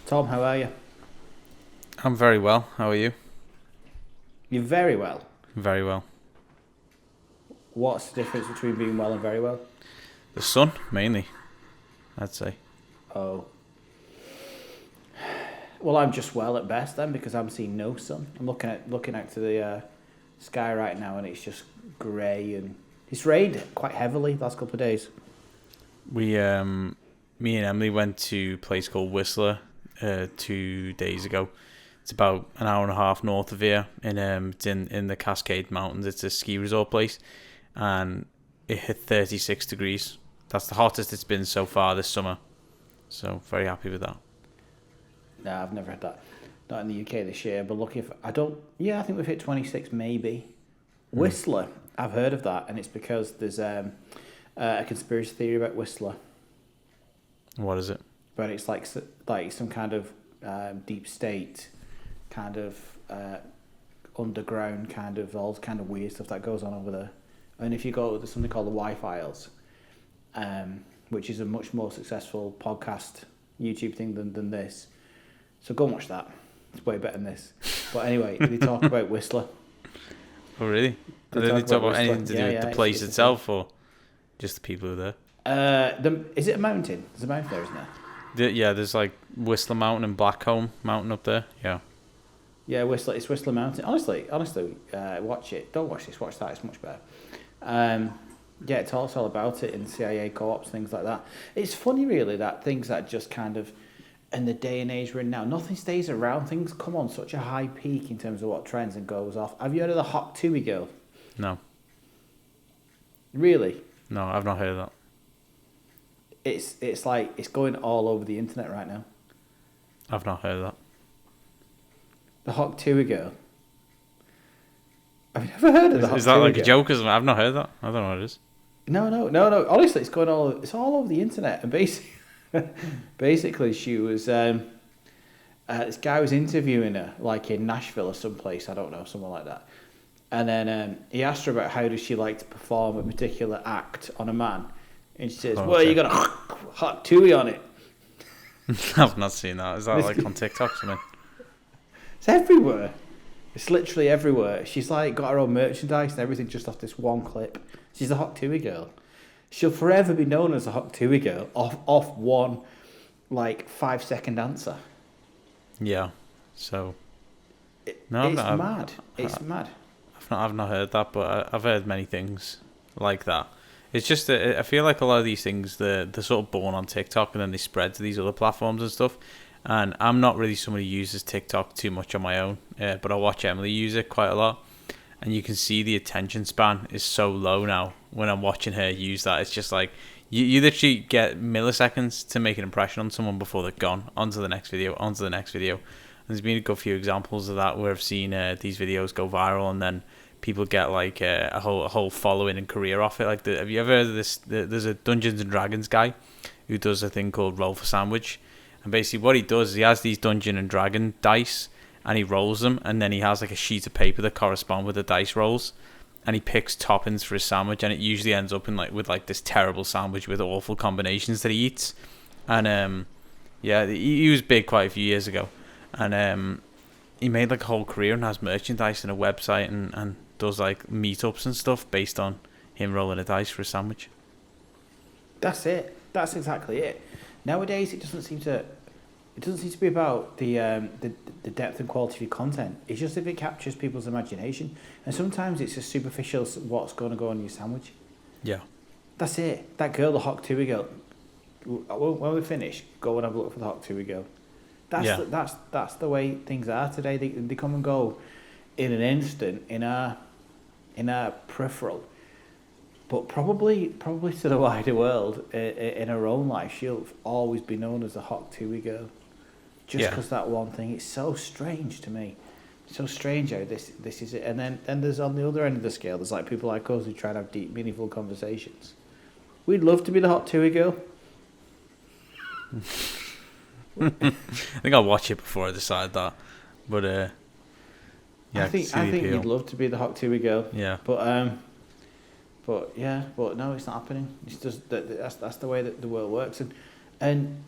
Tom, how are you? I'm very well. How are you? You're very well. Very well. What's the difference between being well and very well? The sun, mainly, I'd say. Oh. Well, I'm just well at best then because I'm seeing no sun. I'm looking out to the sky right now and it's just grey and it's rained quite heavily the last couple of days. Me and Emily went to a place called Whistler 2 days ago. It's about an hour and a half north of here. It's in the Cascade Mountains. It's a ski resort place, and it hit 36 degrees. That's the hottest it's been so far this summer. So very happy with that. No, I've never had that. Not in the UK this year, but looking for I think we've hit 26 maybe. Whistler, I've heard of that, and it's because there's a conspiracy theory about Whistler. What is it? But it's like some kind of deep state, kind of underground, kind of all kind of weird stuff that goes on over there. And if you go, there's something called the Y-Files, which is a much more successful podcast YouTube thing than this. So go and watch that. It's way better than this. But anyway, they talk about Whistler. Oh, really? Did they talk about anything to do with the place itself, or just the people who are there? Is it a mountain? There's a mountain there, isn't there? Yeah, there's like Whistler Mountain and Blackcomb Mountain up there. Yeah. Yeah, Whistler. It's Whistler Mountain. Honestly, watch it. Don't watch this. Watch that. It's much better. Yeah, it's all about it in CIA co-ops, things like that. It's funny, really, that things that just kind of, in the day and age we're in now, nothing stays around. Things come on such a high peak in terms of what trends and goes off. Have you heard of the Hot Tui girl? No. Really? No, I've not heard of that. It's like it's going all over the internet right now. I've not heard of that. The Hot Tui girl. Have you ever heard of the Hot Tui girl? Is that like a joke? I've not heard of that. I don't know what it is. No. Honestly, it's all over the internet. And basically, she was this guy was interviewing her like in Nashville or someplace. I don't know, somewhere like that. And then he asked her about how does she like to perform a particular act on a man. And she says, well, you got a hot tui on it. I've not seen that. Is that like on TikTok or something? It's everywhere. It's literally everywhere. She's like got her own merchandise and everything just off this one clip. She's a hot tui girl. She'll forever be known as a hot tui girl off one like 5-second answer. Yeah. So. It's mad. I've not heard that, but I've heard many things like that. It's just that I feel like a lot of these things, they're sort of born on TikTok and then they spread to these other platforms and stuff. And I'm not really someone who uses TikTok too much on my own, but I watch Emily use it quite a lot. And you can see the attention span is so low now when I'm watching her use that. It's just like, you literally get milliseconds to make an impression on someone before they're gone. Onto the next video. And there's been a good few examples of that where I've seen these videos go viral and then people get like a whole following and career off it. Like, have you ever heard of this? There's a Dungeons and Dragons guy who does a thing called Roll for Sandwich, and basically what he does is he has these Dungeon and Dragon dice and he rolls them, and then he has like a sheet of paper that correspond with the dice rolls, and he picks toppings for his sandwich, and it usually ends up in with this terrible sandwich with awful combinations that he eats. And he was big quite a few years ago, and he made like a whole career and has merchandise and a website and does like meetups and stuff based on him rolling a dice for a sandwich. That's it. That's exactly it. Nowadays, it doesn't seem to be about the depth and quality of your content. It's just if it captures people's imagination, and sometimes it's just superficial. What's going to go on your sandwich? Yeah. That's it. That girl, the Hot Tui girl. When we finish, go and have a look for the Hot Tui girl. That's the way things are today. They come and go in an instant in our peripheral, but probably to the wider world in her own life, she'll always be known as the Hot Tui girl, just because that one thing. It's so strange to me, so strange how this is it. And then there's on the other end of the scale, there's like people like us who try to have deep, meaningful conversations. We'd love to be the Hot Tui girl. I think I'll watch it before I decide that, but yeah, I think you'd love to be the Hot Tui girl. Yeah, but no, it's not happening. It's just that's the way that the world works, and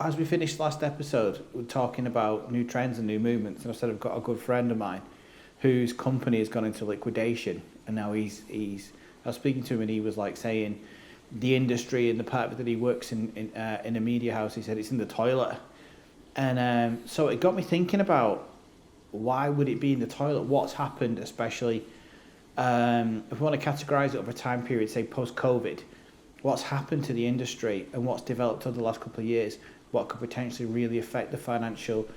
as we finished last episode, we're talking about new trends and new movements, and I said I've got a good friend of mine whose company has gone into liquidation, and now he's I was speaking to him, and he was like saying the industry and the part that he works in a media house, he said it's in the toilet. And so it got me thinking about why would it be in the toilet? What's happened, especially if we want to categorise it over a time period, say post-COVID, what's happened to the industry and what's developed over the last couple of years, what could potentially really affect the financial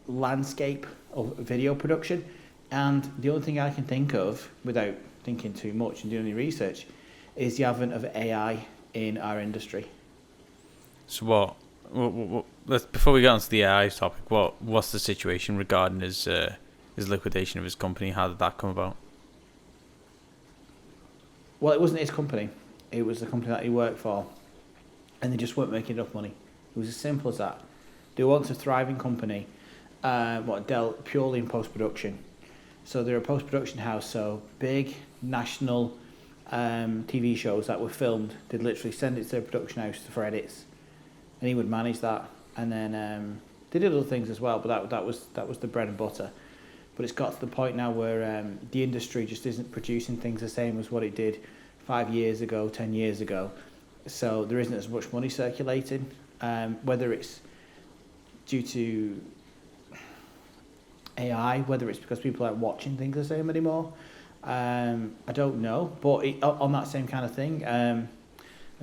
landscape of video production. And the only thing I can think of, without thinking too much and doing any research, is the advent of AI in our industry. So let's, before we get onto the AI topic, what's the situation regarding his liquidation of his company? How did that come about? Well, it wasn't his company. It was the company that he worked for, and they just weren't making enough money. It was as simple as that. They were once a thriving company, dealt purely in post-production. So they're a post-production house, so big national TV shows that were filmed, they'd literally send it to their production house for edits, and he would manage that. And then they did other things as well, but that was the bread and butter. But it's got to the point now where the industry just isn't producing things the same as what it did 5 years ago, 10 years ago. So there isn't as much money circulating, whether it's due to AI, whether it's because people aren't watching things the same anymore. I don't know. But on that same kind of thing, I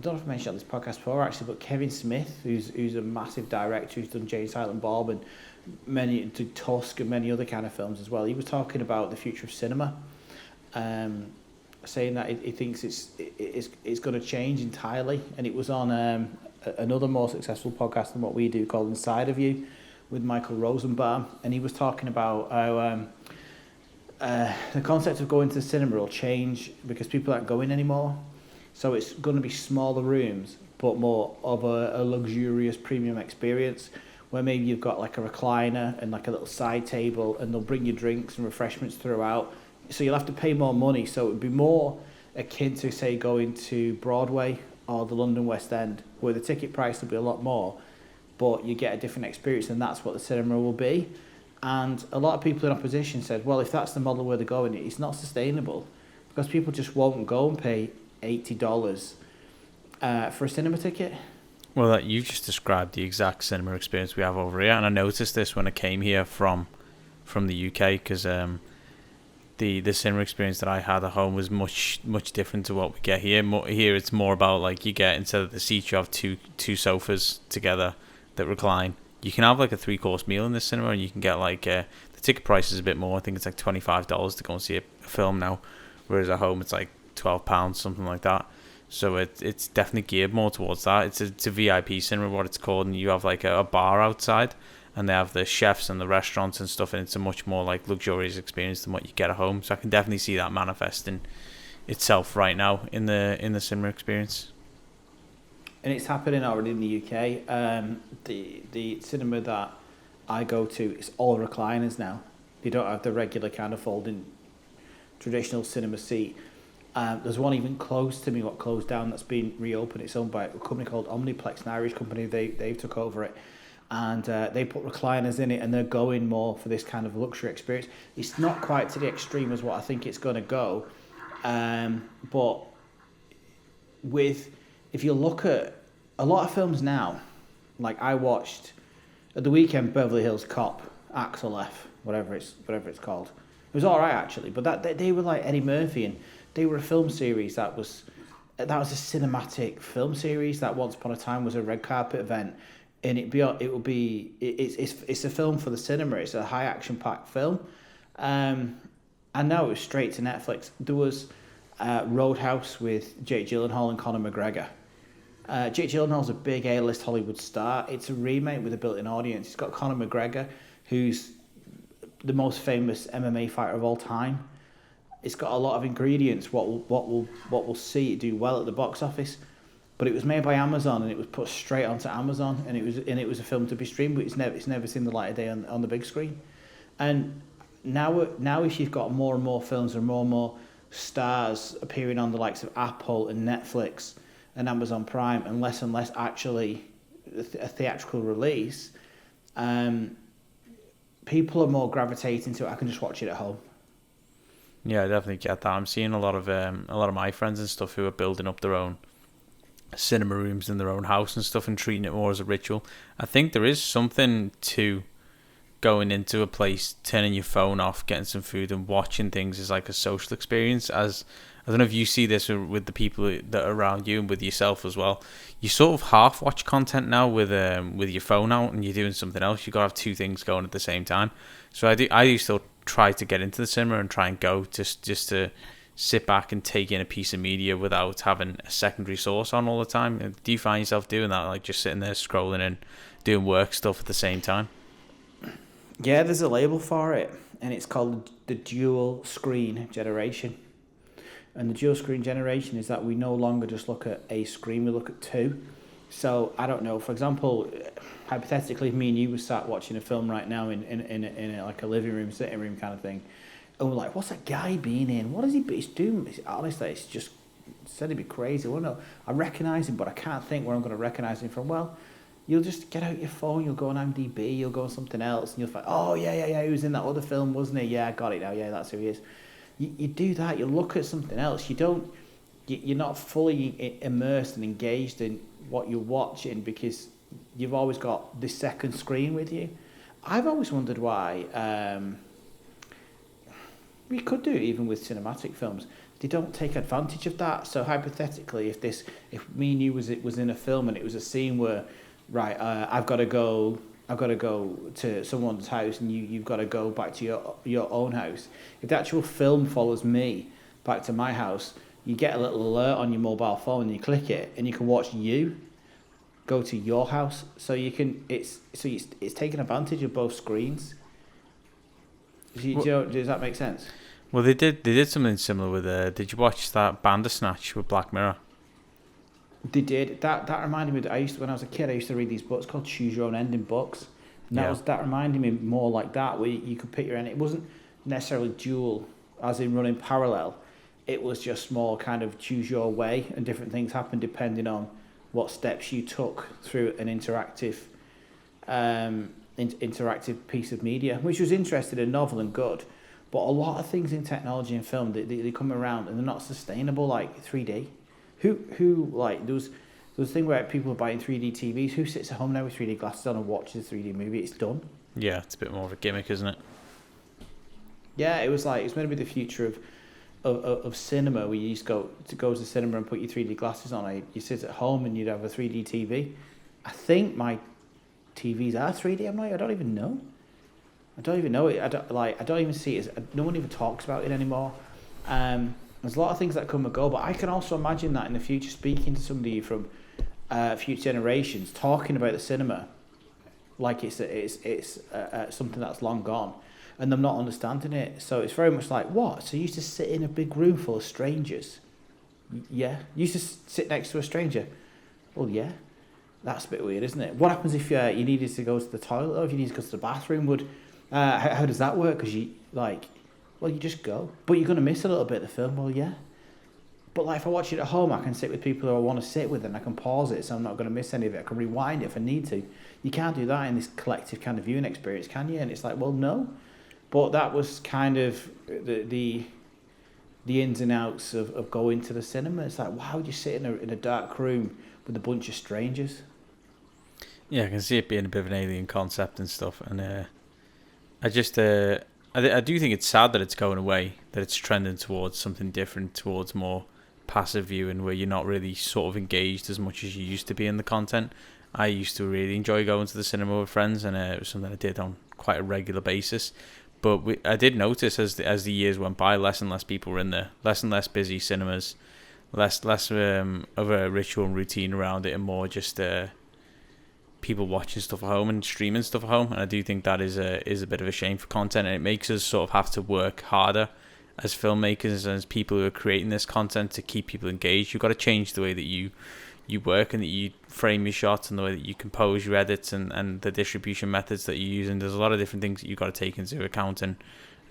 don't know if I mentioned on this podcast before actually, but Kevin Smith, who's a massive director, who's done Jay and Silent Bob and many did Tusk and many other kind of films as well. He was talking about the future of cinema, saying that he thinks it's going to change entirely. And it was on another more successful podcast than what we do called Inside of You with Michael Rosenbaum, and he was talking about how the concept of going to the cinema will change because people aren't going anymore. So it's going to be smaller rooms, but more of a luxurious premium experience, where maybe you've got like a recliner and like a little side table, and they'll bring you drinks and refreshments throughout. So you'll have to pay more money. So it would be more akin to, say, going to Broadway or the London West End, where the ticket price will be a lot more, but you get a different experience, and that's what the cinema will be. And a lot of people in opposition said, well, if that's the model where they're going, it's not sustainable, because people just won't go and pay $80 for a cinema ticket. Well, you've just described the exact cinema experience we have over here, and I noticed this when I came here from the UK, because the cinema experience that I had at home was much different to what we get here. Here it's more about, like, you get, instead of the seats, you have two sofas together that recline. You can have like a 3-course meal in this cinema, and you can get like the ticket price is a bit more. I think it's like $25 to go and see a film now, whereas at home it's like £12, something like that. So it's definitely geared more towards that. It's a VIP cinema, what it's called, and you have like a bar outside, and they have the chefs and the restaurants and stuff, and it's a much more like luxurious experience than what you get at home. So I can definitely see that manifesting itself right now in the cinema experience. And it's happening already in the UK. The cinema that I go to, it's all recliners now. They don't have the regular kind of folding traditional cinema seat. There's one even close to me, what closed down, that's been reopened. It's owned by a company called Omniplex, an Irish company. They've took over it, and they put recliners in it, and they're going more for this kind of luxury experience. It's not quite to the extreme as what I think it's going to go, but if you look at a lot of films now, like I watched at the weekend Beverly Hills Cop, Axel F, whatever it's called. It was all right actually, but they were like Eddie Murphy, and they were a film series that was a cinematic film series that once upon a time was a red carpet event, and it's a film for the cinema. It's a high action packed film, and now it was straight to Netflix. There was Roadhouse with Jake Gyllenhaal and Conor McGregor. Jake Gyllenhaal's a big A-list Hollywood star. It's a remake with a built-in audience. It's got Conor McGregor, who's the most famous MMA fighter of all time. It's got a lot of ingredients. What we'll see it do well at the box office, but it was made by Amazon, and it was put straight onto Amazon, and it was a film to be streamed, but it's never seen the light of day on the big screen. And now if you've got more and more films and more stars appearing on the likes of Apple and Netflix and Amazon Prime, and less actually a theatrical release, people are more gravitating to it. I can just watch it at home. Yeah, I definitely get that. I'm seeing a lot of my friends and stuff who are building up their own cinema rooms in their own house and stuff and treating it more as a ritual. I think there is something to going into a place, turning your phone off, getting some food and watching things is like a social experience. As I don't know if you see this with the people that are around you and with yourself as well. You sort of half watch content now with your phone out and you're doing something else. You got to have two things going at the same time. So I do still try to get into the cinema and try and go just to sit back and take in a piece of media without having a secondary source on all the time. Do you find yourself doing that, like just sitting there scrolling and doing work stuff at the same time? Yeah, there's a label for it, and it's called the dual screen generation. And the dual screen generation is that we no longer just look at a screen, we look at two. So, I don't know, for example, hypothetically, if me and you were sat watching a film right now in like a living room, sitting room kind of thing, and we're like, what's that guy being in? What is he doing? Honestly, it's just said it'd be crazy. Well, no, I recognise him, but I can't think where I'm going to recognise him from. Well, you'll just get out your phone, you'll go on IMDb, you'll go on something else, and you'll find, oh, yeah, he was in that other film, wasn't he? Yeah, I got it now, yeah, that's who he is. You do that, you look at something else, you're not fully immersed and engaged in what you're watching because you've always got this second screen with you. I've always wondered why, we could do it even with cinematic films, they don't take advantage of that. So hypothetically, if me and you was in a film and it was a scene where, right, I've got to go to someone's house and you've got to go back to your own house. If the actual film follows me back to my house, you get a little alert on your mobile phone and you click it and you can watch you go to your house. So it's taking advantage of both screens. Does that make sense? Well, they did something similar with did you watch that Bandersnatch with Black Mirror? They did. That reminded me that when I was a kid, I used to read these books called Choose Your Own Ending books. And that reminded me more like that, where you could pick your end. It wasn't necessarily dual, as in running parallel. It was just more kind of choose your way, and different things happen depending on what steps you took through an interactive piece of media, which was interesting and novel and good. But a lot of things in technology and film, they come around and they're not sustainable, like 3D. Who like there was a thing where people are buying 3D TVs. Who sits at home now with 3D glasses on and watches a 3D movie? It's done. Yeah, it's a bit more of a gimmick, isn't it? Yeah, it was like it's meant to be the future of cinema. Where you used to go to the cinema and put your 3D glasses on. You sit at home and you'd have a 3D TV. I think my TVs are 3D. I don't even know. I don't even know it. I don't even see it. No one even talks about it anymore. There's a lot of things that come and go, but I can also imagine that in the future, speaking to somebody from future generations, talking about the cinema like it's something that's long gone, and them not understanding it. So it's very much like, what? So you used to sit in a big room full of strangers? Yeah. You used to sit next to a stranger? Well, yeah. That's a bit weird, isn't it? What happens if you needed to go to the toilet, or if you needed to go to the bathroom? How does that work? Because you just go. But you're going to miss a little bit of the film. Well, yeah. But if I watch it at home, I can sit with people who I want to sit with and I can pause it so I'm not going to miss any of it. I can rewind it if I need to. You can't do that in this collective kind of viewing experience, can you? And it's like, well, no. But that was kind of the ins and outs of going to the cinema. It's like, how would you sit in a dark room with a bunch of strangers? Yeah, I can see it being a bit of an alien concept and stuff. And I do think it's sad that it's going away, that it's trending towards something different, towards more passive viewing where you're not really sort of engaged as much as you used to be in the content. I used to really enjoy going to the cinema with friends, and it was something I did on quite a regular basis. But I did notice as the years went by, less and less people were in there, less and less busy cinemas, less of a ritual and routine around it, and more just people watching stuff at home and streaming stuff at home. And I do think that is a bit of a shame for content, and it makes us sort of have to work harder as filmmakers and as people who are creating this content to keep people engaged. You've got to change the way that you work and that you frame your shots and the way that you compose your edits and the distribution methods that you use. And there's a lot of different things that you've got to take into account and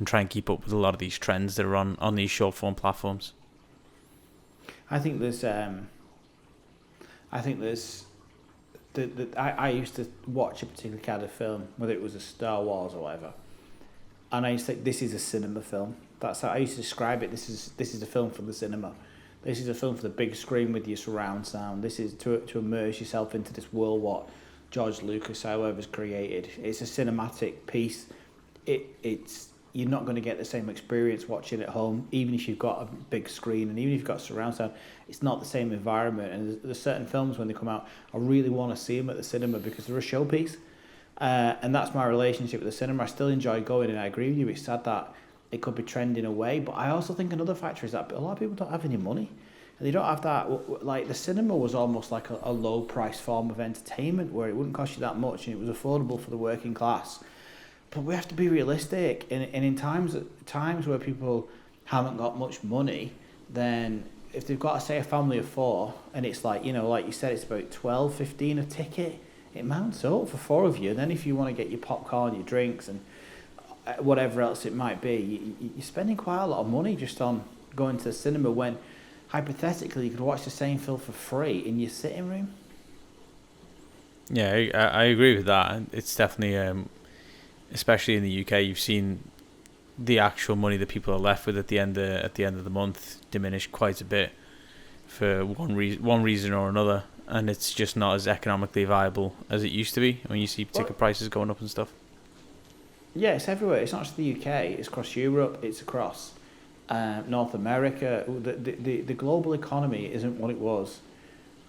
try and keep up with a lot of these trends that are on these short form platforms. I think there's I used to watch a particular kind of film, whether it was a Star Wars or whatever, and I used to think this is a cinema film. That's how I used to describe it. This is a film for the cinema. This is a film for the big screen with your surround sound. This is to immerse yourself into this world what George Lucas, whoever's created. It's a cinematic piece. It's you're not going to get the same experience watching at home, even if you've got a big screen and even if you've got surround sound. It's not the same environment. And there's certain films when they come out, I really want to see them at the cinema because they're a showpiece. And that's my relationship with the cinema. I still enjoy going, and I agree with you. It's sad that it could be trending away, but I also think another factor is that a lot of people don't have any money. And they don't have that, like the cinema was almost like a low price form of entertainment where it wouldn't cost you that much and it was affordable for the working class. But we have to be realistic, and in times where people haven't got much money, then if they've got, say, a family of four, and it's like, like you said, it's about 12, 15 a ticket, it mounts up for four of you. And then if you want to get your popcorn, your drinks, and whatever else it might be, you're spending quite a lot of money just on going to the cinema when, hypothetically, you could watch the same film for free in your sitting room. Yeah, I agree with that. It's definitely... especially in the UK, you've seen the actual money that people are left with at the end of the month diminish quite a bit for one reason or another, and it's just not as economically viable as it used to be when you see ticket prices going up and stuff. Yeah, it's everywhere. It's not just the UK. It's across Europe. It's across North America. The global economy isn't what it was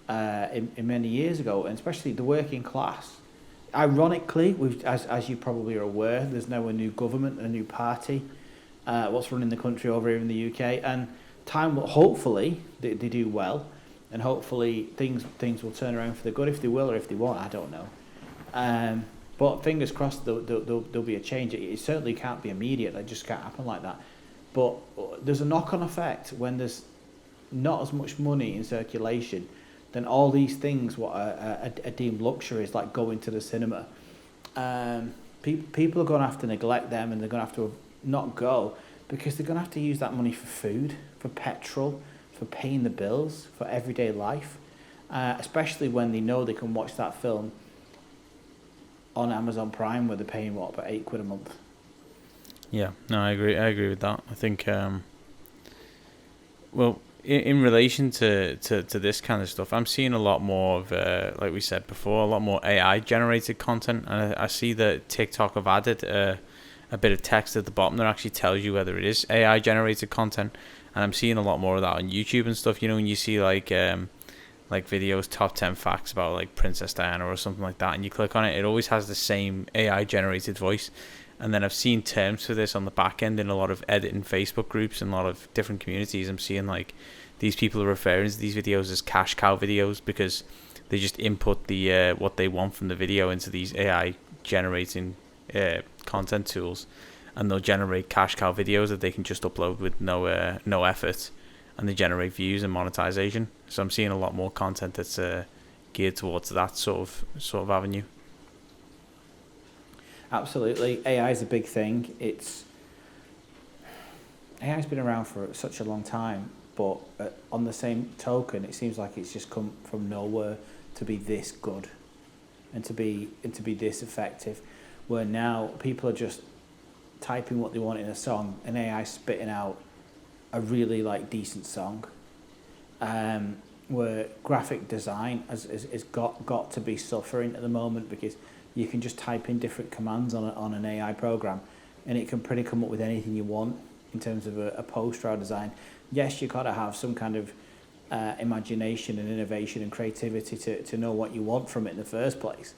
in many years ago, and especially the working class. Ironically, as you probably are aware, there's now a new government, a new party, what's running the country over here in the UK, and time will hopefully they do well, and hopefully things will turn around for the good. If they will or if they won't, I don't know. But fingers crossed, there'll be a change. It certainly can't be immediate. It just can't happen like that. But there's a knock-on effect when there's not as much money in circulation. Then all these things, what are deemed luxuries, like going to the cinema, people are going to have to neglect them, and they're going to have to not go because they're going to have to use that money for food, for petrol, for paying the bills, for everyday life, especially when they know they can watch that film on Amazon Prime where they're paying, about £8 a month. Yeah, no, I agree with that. I think, in relation to this kind of stuff, I'm seeing a lot more of, like we said before, a lot more AI-generated content. And I see that TikTok have added a bit of text at the bottom that actually tells you whether it is AI-generated content. And I'm seeing a lot more of that on YouTube and stuff. When you see like videos, top 10 facts about like Princess Diana or something like that, and you click on it, it always has the same AI-generated voice. And then I've seen terms for this on the back end in a lot of editing Facebook groups and a lot of different communities. I'm seeing like these people are referring to these videos as cash cow videos because they just input the what they want from the video into these AI generating content tools, and they'll generate cash cow videos that they can just upload with no effort, and they generate views and monetization. So I'm seeing a lot more content that's geared towards that sort of avenue. Absolutely. AI is a big thing. AI's been around for such a long time, but on the same token, it seems like it's just come from nowhere to be this good and to be this effective, where now people are just typing what they want in a song and AI spitting out a really decent song. Where graphic design has got to be suffering at the moment because you can just type in different commands on an AI program and it can pretty come up with anything you want in terms of a poster or design. Yes, you've got to have some kind of imagination and innovation and creativity to know what you want from it in the first place.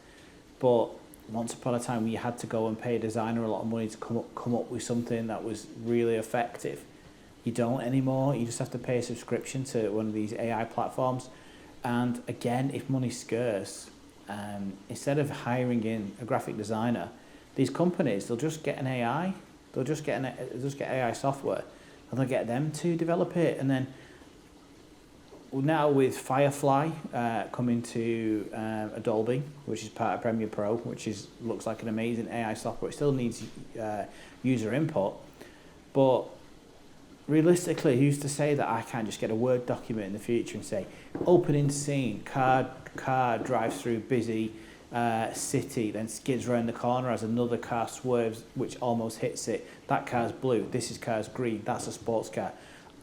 But once upon a time, you had to go and pay a designer a lot of money to come up with something that was really effective. You don't anymore. You just have to pay a subscription to one of these AI platforms. And again, if money's scarce, instead of hiring in a graphic designer, these companies, they'll just get an AI. They'll just get AI software, and they'll get them to develop it. And then now with Firefly coming to Adobe, which is part of Premiere Pro, which looks like an amazing AI software. It still needs user input, but realistically, who's to say that I can't just get a Word document in the future and say, opening scene, car drives through busy city, then skids around the corner as another car swerves, which almost hits it. That car's blue, this car's green, that's a sports car.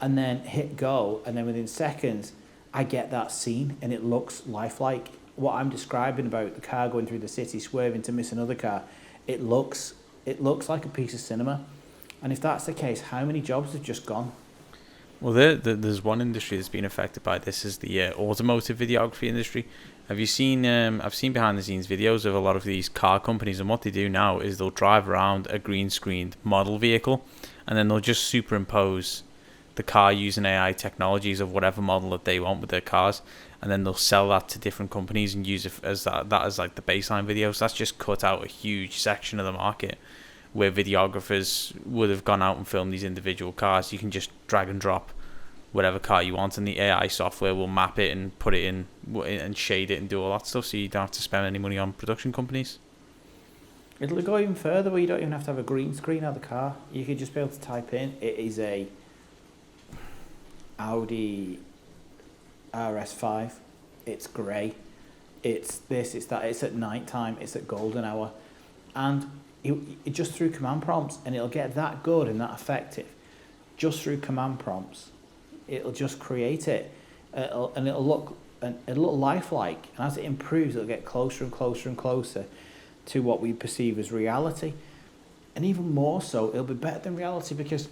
And then hit go, and then within seconds, I get that scene, and it looks lifelike. What I'm describing about the car going through the city, swerving to miss another car, it looks like a piece of cinema. And if that's the case, how many jobs have just gone? Well, there's one industry that's been affected by this, is the automotive videography industry. Have you seen? I've seen behind the scenes videos of a lot of these car companies, and what they do now is they'll drive around a green screened model vehicle, and then they'll just superimpose the car using AI technologies of whatever model that they want with their cars, and then they'll sell that to different companies and use it as that as like the baseline video. So that's just cut out a huge section of the market where videographers would have gone out and filmed these individual cars. You can just drag and drop whatever car you want, and the AI software will map it and put it in and shade it and do all that stuff, so you don't have to spend any money on production companies. It'll go even further where you don't even have to have a green screen of the car. You could just be able to type in, it is a Audi RS5, it's grey, it's this, it's that, it's at night time, it's at golden hour, and it just through command prompts, and it'll get that good and that effective just through command prompts. It'll just create it, it'll look lifelike, and as it improves, it'll get closer and closer and closer to what we perceive as reality. And even more so, it'll be better than reality, because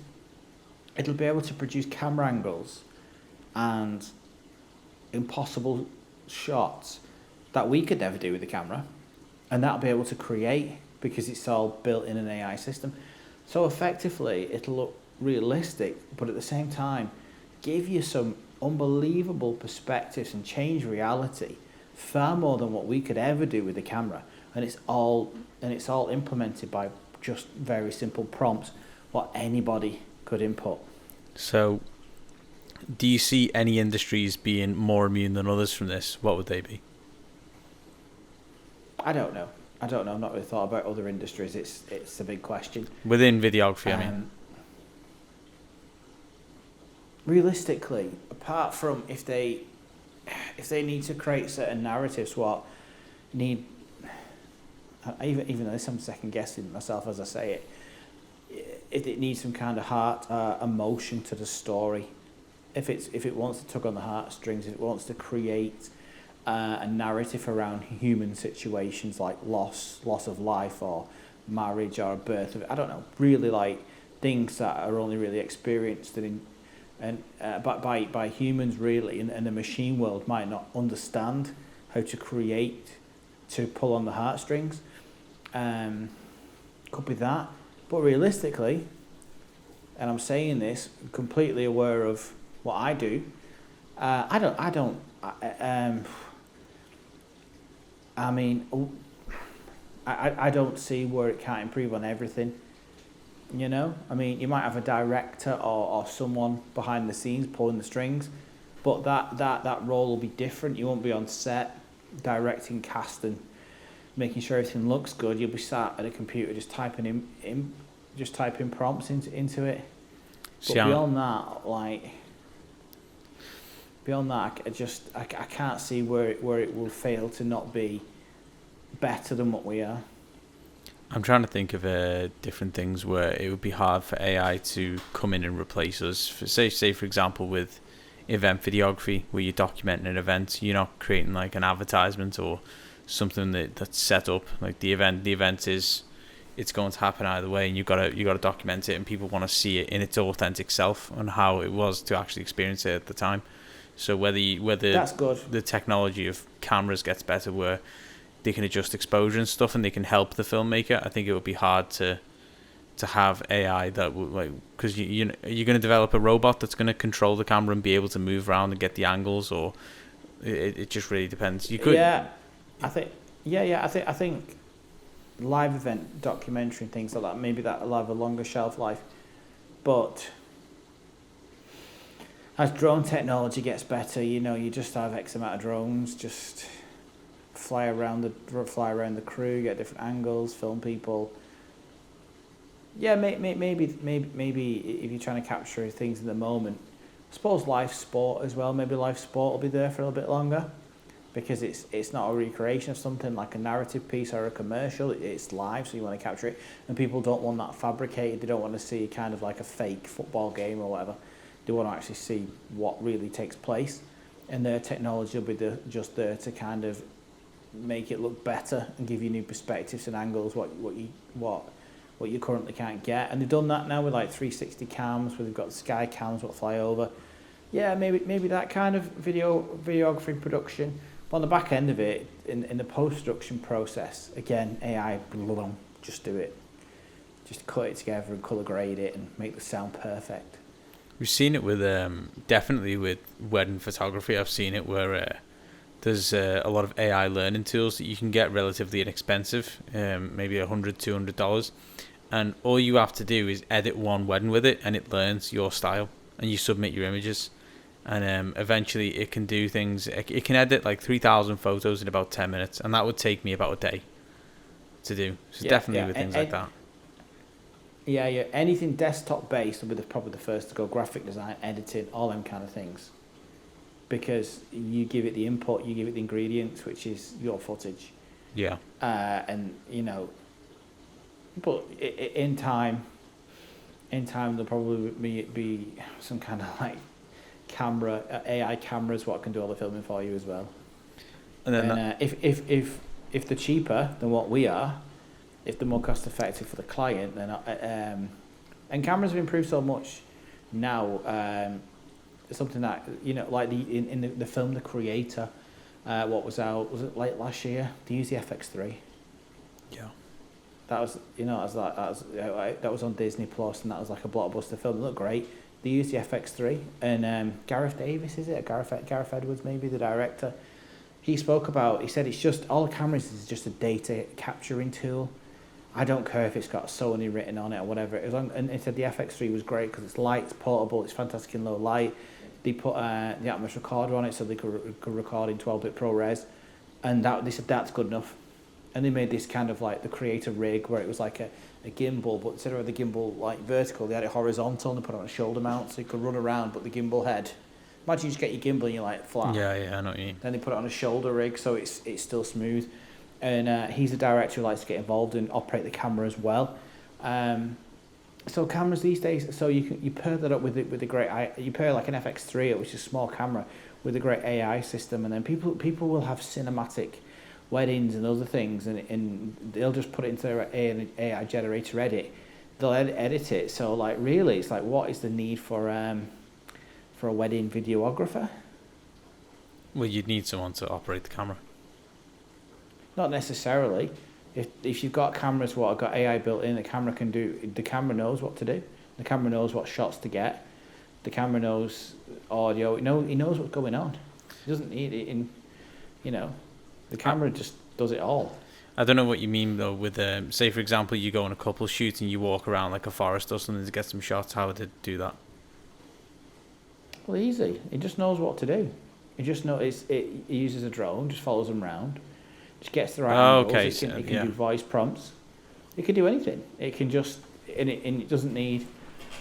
it'll be able to produce camera angles and impossible shots that we could never do with the camera, and that'll be able to create, because it's all built in an AI system. So effectively, it'll look realistic, but at the same time, give you some unbelievable perspectives and change reality far more than what we could ever do with the camera. And it's all implemented by just very simple prompts, what anybody could input. So, do you see any industries being more immune than others from this? What would they be? I don't know. I've not really thought about other industries. It's a big question. Within videography, I mean. Realistically, apart from if they need to create certain narratives, even though this I'm second guessing myself as I say it needs some kind of heart, emotion to the story. If it wants to tug on the heartstrings, if it wants to create a narrative around human situations like loss of life or marriage or birth of, I don't know, really like things that are only really experienced by humans really, and the machine world might not understand how to create to pull on the heartstrings. Could be that, but realistically, and I'm saying this completely aware of what I do, I don't see where it can't improve on everything. You know, I mean, you might have a director or someone behind the scenes pulling the strings, but that role will be different. You won't be on set directing, casting, making sure everything looks good. You'll be sat at a computer just typing prompts into it. But beyond that, I can't see where it will fail to not be better than what we are. I'm trying to think of different things where it would be hard for AI to come in and replace us. Say for example, with event videography, where you're documenting an event, you're not creating like an advertisement or something that's set up. Like the event is, it's going to happen either way, and you got to document it, and people want to see it in its authentic self and how it was to actually experience it at the time. So whether that's good. The technology of cameras gets better, where they can adjust exposure and stuff, and they can help the filmmaker, I think it would be hard to have AI that would, like, because you're going to develop a robot that's going to control the camera and be able to move around and get the angles, or it just really depends. You could. I think live event documentary and things like that, maybe that'll have a longer shelf life, but as drone technology gets better, you just have X amount of drones just fly around the crew, get different angles, film people. Yeah, maybe if you're trying to capture things in the moment, I suppose live sport as well. Maybe live sport will be there for a little bit longer, because it's not a recreation of something like a narrative piece or a commercial. It's live, so you want to capture it, and people don't want that fabricated. They don't want to see kind of like a fake football game or whatever. They want to actually see what really takes place, and their technology will be just there to kind of make it look better and give you new perspectives and angles, what you currently can't get. And they've done that now with like 360 cams, where they've got sky cams that fly over. Yeah, maybe that kind of videography production. But on the back end of it, in the post-production process, again, AI, just do it. Just cut it together and colour grade it and make the sound perfect. We've seen it with definitely with wedding photography. I've seen it where there's a lot of AI learning tools that you can get relatively inexpensive, maybe $100, $200, and all you have to do is edit one wedding with it, and it learns your style, and you submit your images, and eventually it can do things. It can edit like 3,000 photos in about 10 minutes, and that would take me about a day to do. So definitely with things like that. Yeah. Anything desktop based will be probably the first to go. Graphic design, editing, all them kind of things. Because you give it the input, you give it the ingredients, which is your footage. Yeah. And but in time there'll probably be some kind of like AI cameras, what can do all the filming for you as well. And then if they're cheaper than what we are, if they're more cost effective for the client, then and cameras have improved so much now. Something that like in the film The Creator, what was out, was it late last year? They used the FX3. Yeah. That was that was on Disney Plus, and that was like a blockbuster film. It looked great. They used the FX3, and Gareth Davis, is it? Gareth Edwards, maybe the director. He said it's just all the cameras is just a data capturing tool. I don't care if it's got Sony written on it or whatever. And he said the FX3 was great because it's light, it's portable, it's fantastic in low light. They put the Atmos recorder on it so they could record in 12-bit ProRes, and they said that's good enough. And they made this kind of like the Creator rig where it was like a gimbal, but instead of the gimbal like vertical, they had it horizontal and they put it on a shoulder mount so you could run around, but the gimbal head. Imagine you just get your gimbal and you're like flat. Yeah, I know what you mean. Then they put it on a shoulder rig so it's still smooth. And he's a director who likes to get involved and operate the camera as well. So cameras these days, so you pair that up with the great, you pair like an FX3, which is a small camera, with a great AI system, and then people will have cinematic weddings and other things, and they'll just put it into their AI generator edit. They'll edit it. So like really, it's like, what is the need for a wedding videographer? Well, you'd need someone to operate the camera. Not necessarily. If you've got cameras what have got AI built in, the camera knows what to do. The camera knows what shots to get. The camera knows audio. He knows what's going on. He doesn't need it in, the camera just does it all. I don't know what you mean though with say for example you go on a couple shoot and you walk around like a forest or something to get some shots. How would it do that? Well, easy. It just knows what to do. It just knows it uses a drone, just follows them around. Just gets the right angles. Okay. It can do voice prompts. It can do anything. It can just and it doesn't need.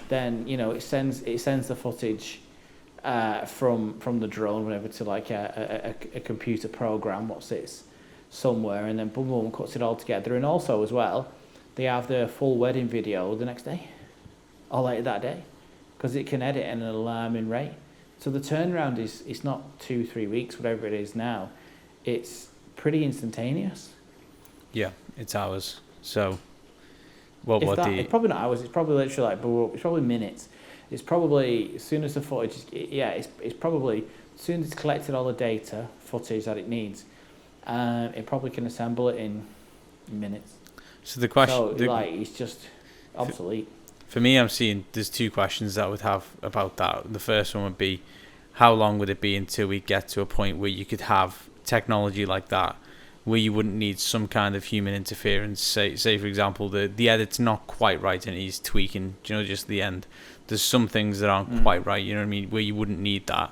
Then it sends the footage from the drone, whatever, to like a computer program. What's this? Somewhere, and then boom, boom, cuts it all together. And also as well, they have the full wedding video the next day, or later that day, because it can edit at an alarming rate. So the turnaround is not 2-3 weeks, whatever it is now. It's pretty instantaneous. Yeah, it's hours. So, it's probably not hours. It's probably literally it's probably minutes. It's probably as soon as the footage. It's probably as soon as it's collected all the data footage that it needs. It probably can assemble it in minutes. So the question, it's just obsolete. For me, I'm seeing there's two questions that I would have about that. The first one would be, how long would it be until we get to a point where you could have technology like that, where you wouldn't need some kind of human interference? Say for example, the edit's not quite right and he's tweaking, just the end. There's some things that aren't quite right, you know what I mean, where you wouldn't need that.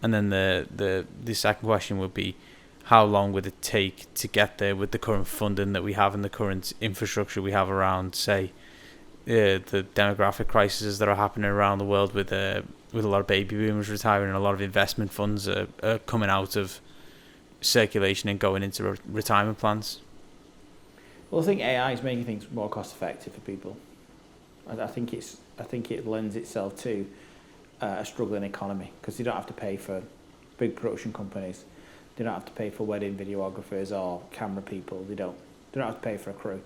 And then the second question would be, how long would it take to get there with the current funding that we have and the current infrastructure we have around, say, the demographic crises that are happening around the world with a lot of baby boomers retiring and a lot of investment funds are coming out of circulation and going into retirement plans. Well, I think AI is making things more cost effective for people. I think it lends itself to a struggling economy because you don't have to pay for big production companies. They don't have to pay for wedding videographers or camera people. They don't have to pay for a crew.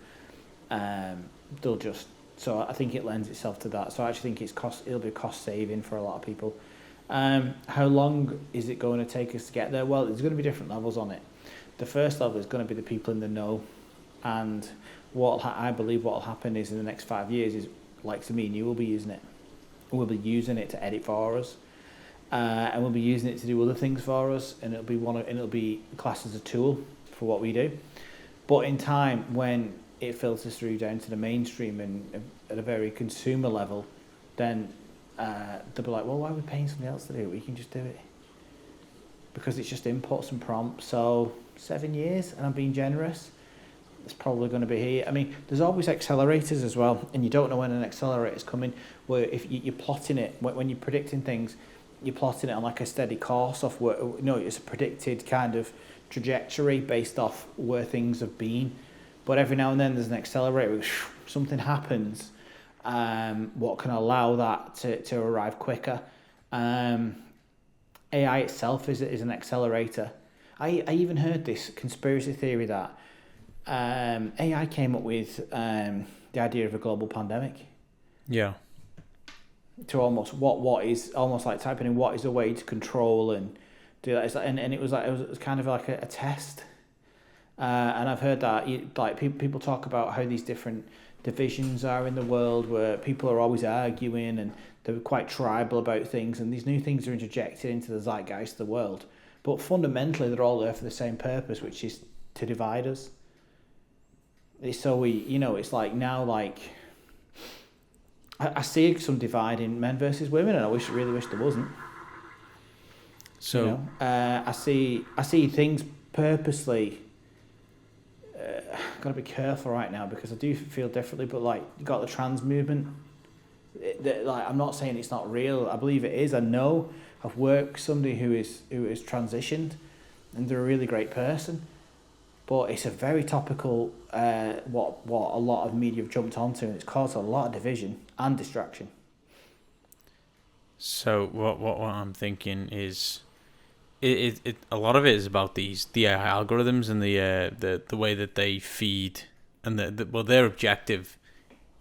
So I think it lends itself to that. So I actually think it'll be cost saving for a lot of people. How long is it going to take us to get there? Well, there's going to be different levels on it. The first level is going to be the people in the know, and I believe what will happen is in the next 5 years is, like to me and you will be using it. We'll be using it to edit for us, and we'll be using it to do other things for us, and it'll be classed as a tool for what we do. But in time, when it filters through down to the mainstream and at a very consumer level, then they'll be like, well, why are we paying somebody else to do it? We can just do it. Because it's just inputs and prompts. So 7 years, and I'm being generous, it's probably going to be here. I mean, there's always accelerators as well, and you don't know when an accelerator is coming, where if you're plotting it, when you're predicting things, you're plotting it on like a steady course of where, it's a predicted kind of trajectory based off where things have been. But every now and then there's an accelerator where something happens, what can allow that to arrive quicker. AI itself is an accelerator. I even heard this conspiracy theory that AI came up with the idea of a global pandemic. Yeah. To almost what is almost like typing in what is a way to control and do that. It's like, and it was kind of like a test. And I've heard that people talk about how these different divisions are in the world, where people are always arguing and they're quite tribal about things, and these new things are interjected into the zeitgeist of the world. But fundamentally, they're all there for the same purpose, which is to divide us. So it's like now, like I see some divide in men versus women, and I really wish there wasn't. So I see things purposely. Got to be careful right now because I do feel differently. But like you got the trans movement. I'm not saying it's not real. I believe it is. I know I've worked with somebody who is transitioned, and they're a really great person. But it's a very topical what a lot of media have jumped onto, and it's caused a lot of division and distraction. So what I'm thinking is, it a lot of it is about the AI algorithms and the way that they feed, and their objective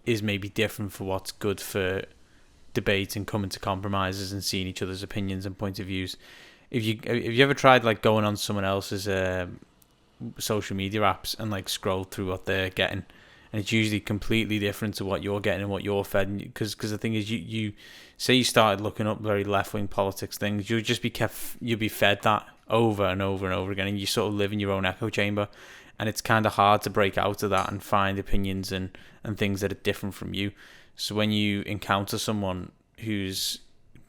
is maybe different for what's good for debate and coming to compromises and seeing each other's opinions and point of views. Have you ever tried like going on someone else's social media apps and like scroll through what they're getting, and it's usually completely different to what you're getting and what you're fed, because the thing is, you say you started looking up very left-wing politics things, you'll be fed that over and over and over again, and you sort of live in your own echo chamber, and it's kind of hard to break out of that and find opinions and things that are different from you. So when you encounter someone who's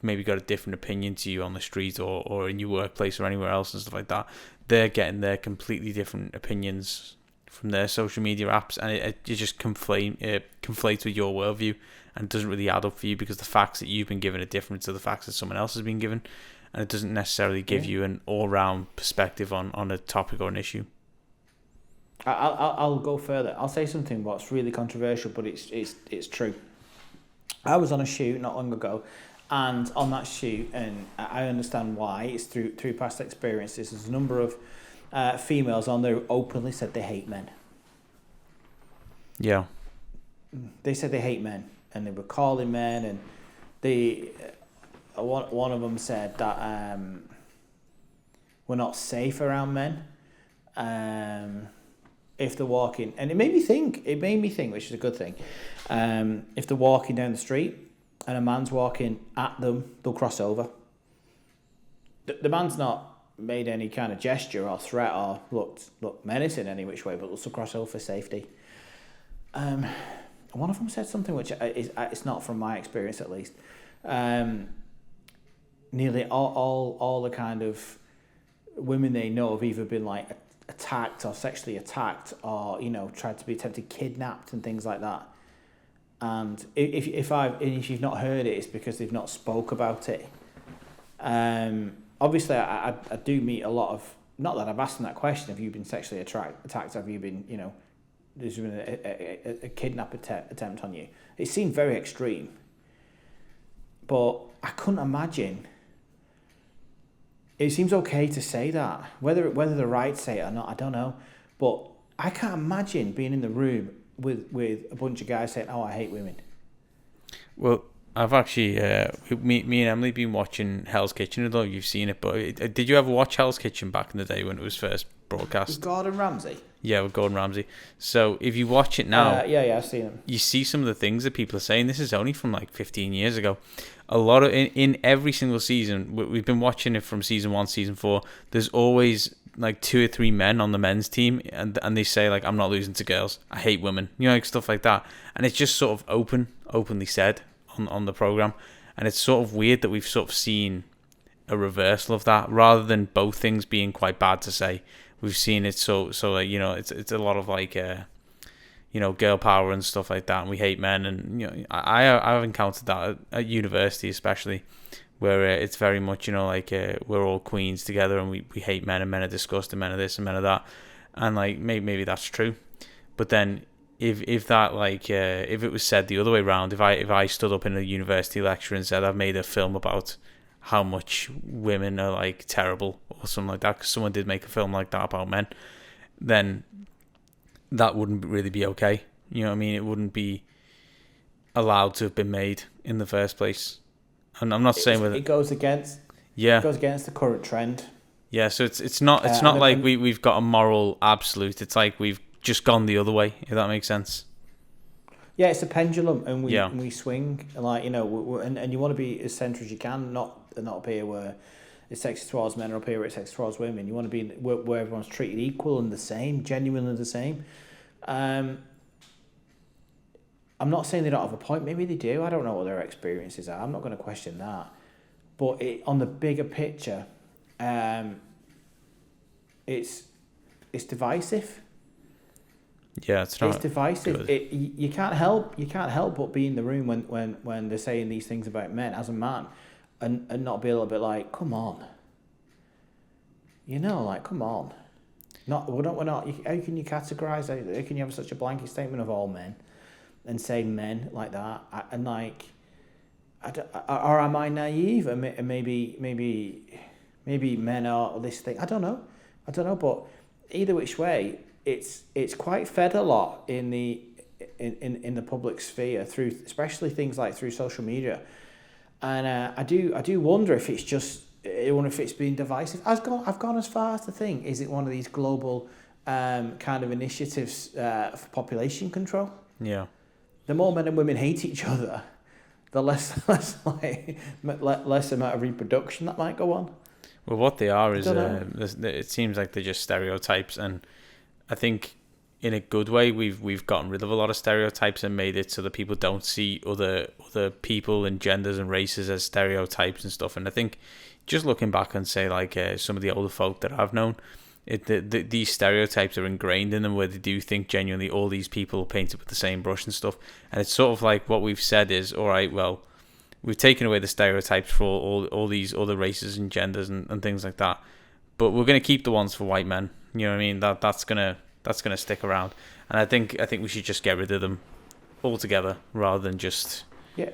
maybe got a different opinion to you on the street or in your workplace or anywhere else and stuff like that, they're getting their completely different opinions from their social media apps, and it just conflates with your worldview, and it doesn't really add up for you because the facts that you've been given are different to the facts that someone else has been given, and it doesn't necessarily give you an all-round perspective on a topic or an issue. I'll go further. I'll say something what's really controversial, but it's true. I was on a shoot not long ago, and on that shoot, and I understand why, it's through past experiences, there's a number of females on there who openly said they hate men. Yeah. They said they hate men, and they were calling men, and one of them said that we're not safe around men if they're walking, and it made me think, which is a good thing, if they're walking down the street and a man's walking at them, they'll cross over. The man's not made any kind of gesture or threat or look menacing any which way, but they'll still cross over for safety. One of them said something which it's not from my experience at least. Nearly all the kind of women they know have either been like attacked or sexually attacked, or tried to be attempted kidnapped and things like that. and if you've not heard it, it's because they've not spoke about it. Obviously, I do meet a lot of, not that I've asked them that question, have you been sexually attacked? Have you been, there's been a kidnap attempt on you? It seemed very extreme. But I couldn't imagine. It seems okay to say that. Whether the right say it or not, I don't know. But I can't imagine being in the room with a bunch of guys saying, "Oh, I hate women." Well, I've actually, me and Emily been watching Hell's Kitchen. I don't know if you've seen it, but did you ever watch Hell's Kitchen back in the day when it was first broadcast? With Gordon Ramsay? Yeah, with Gordon Ramsay. So if you watch it now, yeah, I've seen him. You see some of the things that people are saying. This is only from like 15 years ago. A lot of in every single season, we've been watching it from season 1, season 4. There's always like 2 or 3 men on the men's team, and they say like, "I'm not losing to girls. I hate women," like stuff like that. And it's just sort of openly said on the program, and it's sort of weird that we've sort of seen a reversal of that, rather than both things being quite bad to say. We've seen it so like, it's a lot of like girl power and stuff like that, and we hate men, and I've encountered that at university especially, where it's very much we're all queens together, and we hate men, and men are disgusting, men are this and men are that, and like maybe that's true, but then if that if it was said the other way around, if I stood up in a university lecture and said I've made a film about how much women are like terrible or something like that, because someone did make a film like that about men, then that wouldn't really be okay. You know what I mean? It wouldn't be allowed to have been made in the first place. And I'm not saying it goes against the current trend. Yeah, so it's not like we've got a moral absolute. It's like we've just gone the other way, if that makes sense. Yeah, it's a pendulum, and we swing, like, and you want to be as central as you can, not up here where it's sexist towards men, or up here where it's sexist towards women. You want to be where everyone's treated equal and the same, genuinely the same. I'm not saying they don't have a point. Maybe they do. I don't know what their experiences are. I'm not going to question that. But on the bigger picture, it's divisive. Yeah, it's not. It's divisive. You can't help but be in the room when they're saying these things about men as a man, and not be a little bit like, come on. Come on. We're not. How can you categorize? How can you have such a blanket statement of all men, and say men like that? Or am I naive? And maybe men are this thing. I don't know. But either which way, it's quite fed a lot in the public sphere, through especially things like through social media, and I do wonder if it's just. I wonder if it's been divisive. I've gone as far as to think, is it one of these global kind of initiatives for population control? Yeah. The more men and women hate each other, the less amount of reproduction that might go on. Well, what they are is it seems like they're just stereotypes, and I think in a good way we've gotten rid of a lot of stereotypes and made it so that people don't see other people and genders and races as stereotypes and stuff. And I think, just looking back and say, like, some of the older folk that I've known, these stereotypes are ingrained in them, where they do think genuinely all these people painted with the same brush and stuff. And it's sort of like what we've said is, all right, well, we've taken away the stereotypes for all these other races and genders and things like that, but we're going to keep the ones for white men. You know what I mean? That's gonna stick around. And I think we should just get rid of them altogether, rather than just... Yeah.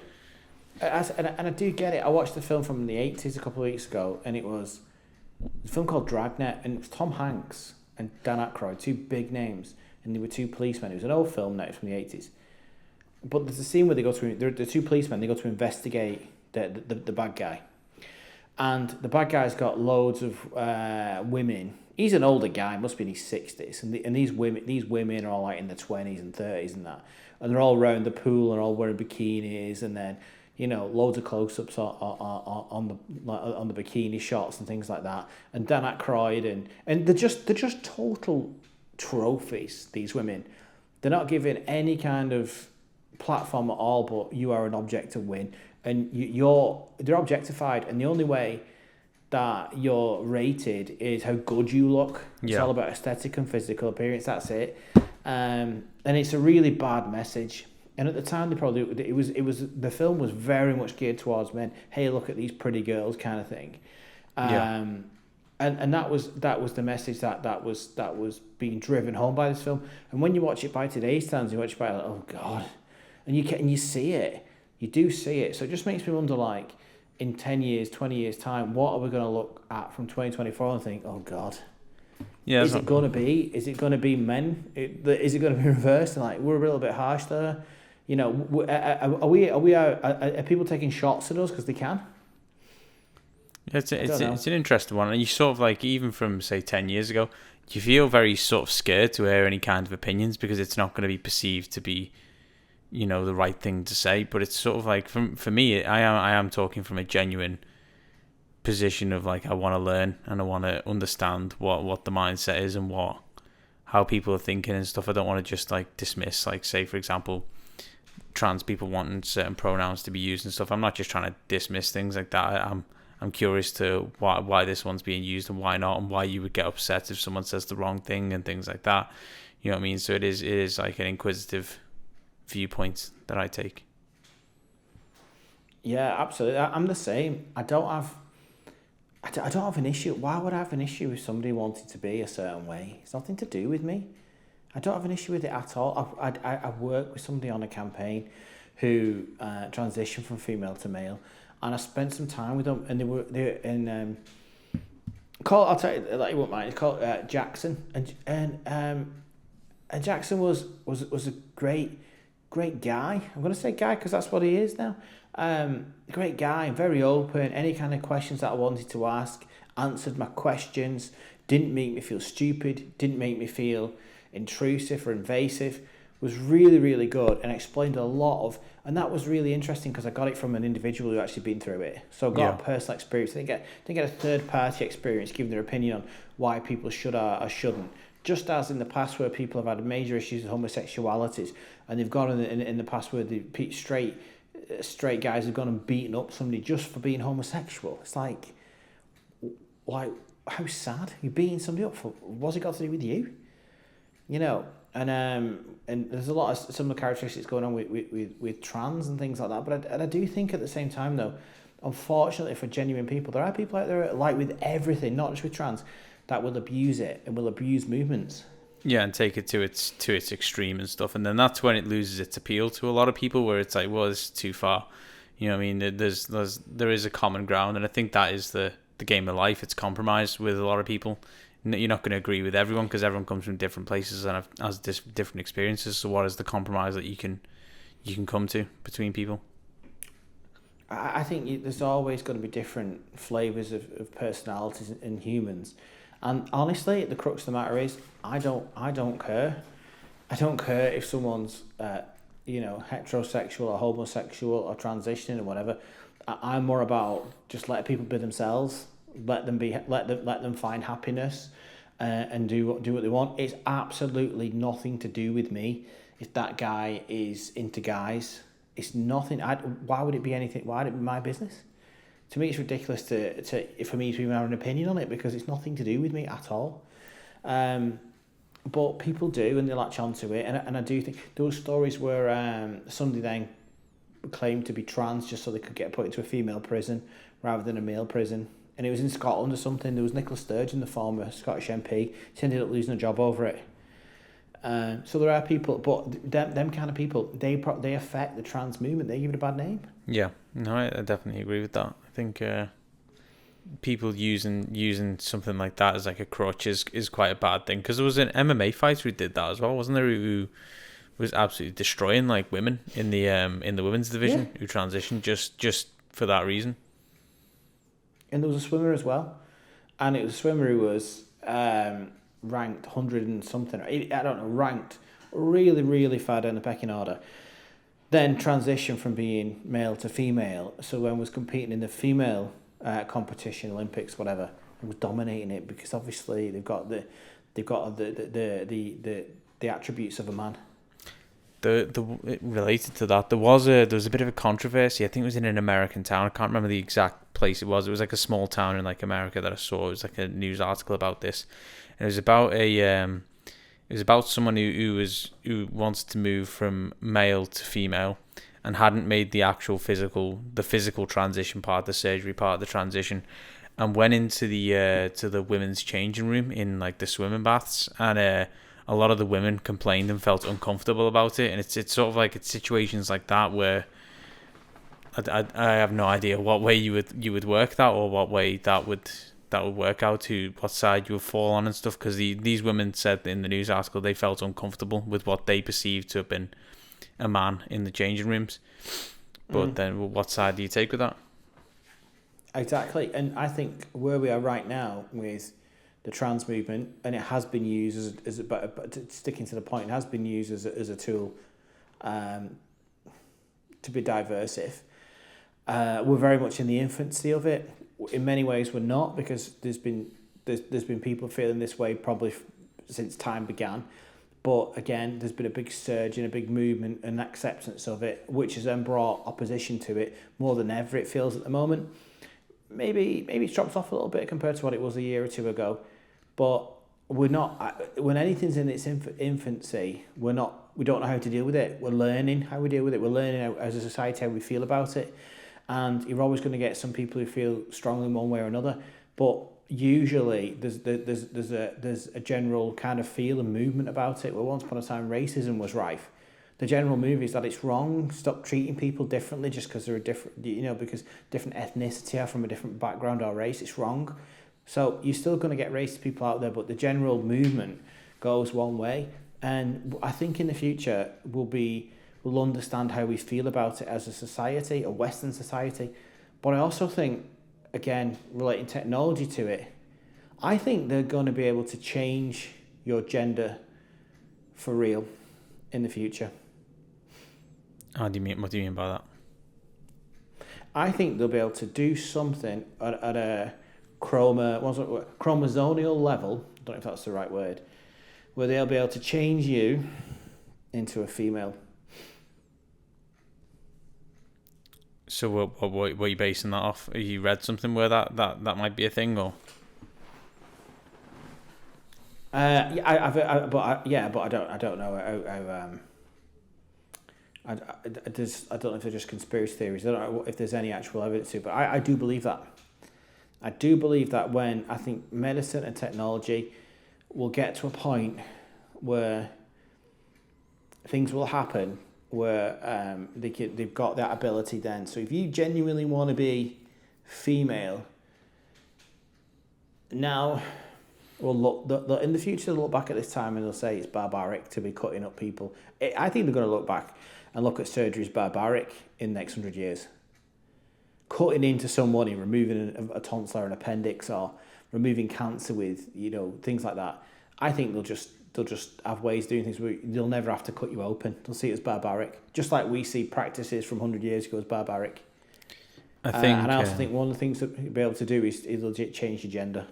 And I do get it. I watched the film from the 80s a couple of weeks ago, and it was a film called Dragnet, and it was Tom Hanks and Dan Aykroyd, 2 big names, and they were 2 policemen. It was an old film now, it's from the 80s. But there's a scene where the 2 policemen, they go to investigate the bad guy. And the bad guy's got loads of women. He's an older guy, must be in his 60s, and these women are all like in their 20s and 30s and that. And they're all around the pool and all wearing bikinis, and then, loads of close-ups on the bikini shots and things like that. And Dan Aykroyd and they're just total trophies. These women, they're not given any kind of platform at all. But you are an object to win, and they're objectified. And the only way that you're rated is how good you look. It's all about aesthetic and physical appearance. That's it. And it's a really bad message. And at the time, the film was very much geared towards men. Hey, look at these pretty girls, kind of thing. And that was the message that was being driven home by this film. And when you watch it by today's standards, you watch it by like, oh God, and you see it, you do see it. So it just makes me wonder, like, in 10 years, 20 years time, what are we going to look at from 2024 and think, oh God, is it going to be men? Is it going to be reversed? And like, we're a little bit harsh there. You know, are people taking shots at us because they can? It's an interesting one, and you sort of like, even from say 10 years ago, you feel very sort of scared to air any kind of opinions because it's not going to be perceived to be, you know, the right thing to say. But it's sort of like, for me, I am talking from a genuine position of like, I want to learn and I want to understand what the mindset is and how people are thinking and stuff. I don't want to just like dismiss, like, say for example, trans people wanting certain pronouns to be used and stuff. I'm not just trying to dismiss things like that. I'm curious to why this one's being used and why not, and why you would get upset if someone says the wrong thing and things like that. You know what I mean? So it is like an inquisitive viewpoint that I take. Yeah, absolutely. I'm the same. I don't have an issue. Why would I have an issue with somebody wanting to be a certain way? It's nothing to do with me. I don't have an issue with it at all. I work with somebody on a campaign who transitioned from female to male, and I spent some time with them, and they're in I'll tell you, like, you won't mind. It's called Jackson, and Jackson was a great guy. I'm gonna say guy because that's what he is now. Great guy, very open. Any kind of questions that I wanted to ask, answered my questions. Didn't make me feel stupid. Didn't make me feel intrusive or invasive. Was really, really good, and explained a lot of, and that was really interesting because I got it from an individual who actually been through it. So I got a personal experience. I didn't get a third party experience giving their opinion on why people should or shouldn't. Just as in the past where people have had major issues with homosexualities, and they've gone in the past where the straight guys have gone and beaten up somebody just for being homosexual. It's like how sad. You're beating somebody up for, what's it got to do with you? You know, and there's a lot of similar characteristics going on with trans and things like that. But I do think at the same time, though, unfortunately for genuine people, there are people out there, like with everything, not just with trans, that will abuse it and will abuse movements. Yeah, and take it to its extreme and stuff, and then that's when it loses its appeal to a lot of people, where it's like, well, it's too far. You know what I mean? There is a common ground, and I think that is the game of life. It's compromise with a lot of people. You're not going to agree with everyone because everyone comes from different places and has different experiences. So what is the compromise that you can come to between people? I think there's always going to be different flavours of personalities in humans. And honestly, the crux of the matter is, I don't care. I don't care if someone's, heterosexual or homosexual or transitioning or whatever. I'm more about just let people be themselves. Let them find happiness, and do what they want. It's absolutely nothing to do with me if that guy is into guys. It's nothing. Why would it be anything? Why would it be my business? To me, it's ridiculous for me to even have an opinion on it because it's nothing to do with me at all. But people do, and they latch onto it. And I do think those stories where somebody then claimed to be trans just so they could get put into a female prison rather than a male prison. And it was in Scotland or something. There was Nicola Sturgeon, the former Scottish MP. She ended up losing a job over it. So there are people, but them kind of people, they affect the trans movement. They give it a bad name. Yeah, no, I definitely agree with that. I think people using something like that as like a crutch is quite a bad thing. Because there was an MMA fighter who did that as well, wasn't there? Who was absolutely destroying like women in the women's division, who transitioned just for that reason. And there was a swimmer as well, and it was a swimmer who was ranked 100 and something. I don't know, ranked really, really far down the pecking order. Then transitioned from being male to female. So when was competing in the female competition, Olympics, whatever, and was dominating it because obviously they've got the attributes of a man. Related to that, there was a bit of a controversy. I think it was in an American town. I can't remember the exact place it was. It was like a small town in like America that I saw. It was like a news article about this, and it was about It was about someone who wanted to move from male to female and hadn't made the actual physical transition part, the surgery part of the transition, and went into the women's changing room in like the swimming baths, and a lot of the women complained and felt uncomfortable about it. And it's sort of like it's situations like that where I have no idea what way you would work that, or what way that would work out, to what side you would fall on and stuff, because these women said in the news article they felt uncomfortable with what they perceived to have been a man in the changing rooms. But then what side do you take with that? Exactly. And I think where we are right now with the trans movement, and it has been used but sticking to the point, it has been used as a tool to be diversive. We're very much in the infancy of it. In many ways we're not, because there's been people feeling this way probably since time began. But again, there's been a big surge and a big movement and acceptance of it, which has then brought opposition to it more than ever, it feels at the moment. Maybe it's dropped off a little bit compared to what it was a year or two ago. But we're not, when anything's in its infancy, we don't know how to deal with it. We're learning how we deal with it. We're learning as a society how we feel about it. And you're always going to get some people who feel strongly in one way or another. But usually there's a general kind of feel and movement about it. Where once upon a time racism was rife. The general move is that it's wrong. Stop treating people differently just because they're a different, because different ethnicity are from a different background or race. It's wrong. So you're still going to get racist people out there, but the general movement goes one way. And I think in the future we'll understand how we feel about it as a society, a Western society. But I also think, again, relating technology to it, I think they're going to be able to change your gender for real in the future. What do you mean by that? I think they'll be able to do something at a chromosomal level, I don't know if that's the right word, where they'll be able to change you into a female. So what are you basing that off? Have you read something where that might be a thing, or? But I don't know. I don't know if they're just conspiracy theories. I don't know if there's any actual evidence to it, but I do believe that. I do believe that when I think medicine and technology will get to a point where things will happen where they've got that ability then. So if you genuinely want to be female, now, well, look, in the future they'll look back at this time and they'll say it's barbaric to be cutting up people. I think they're going to look back and look at surgery as barbaric in the next 100 years. Cutting into somebody, removing a tonsil or an appendix, or removing cancer with, things like that. I think they'll just have ways of doing things where they'll never have to cut you open. They'll see it as barbaric, just like we see practices from 100 years ago as barbaric. I think, and I also think one of the things that you'll be able to do is legit change your gender.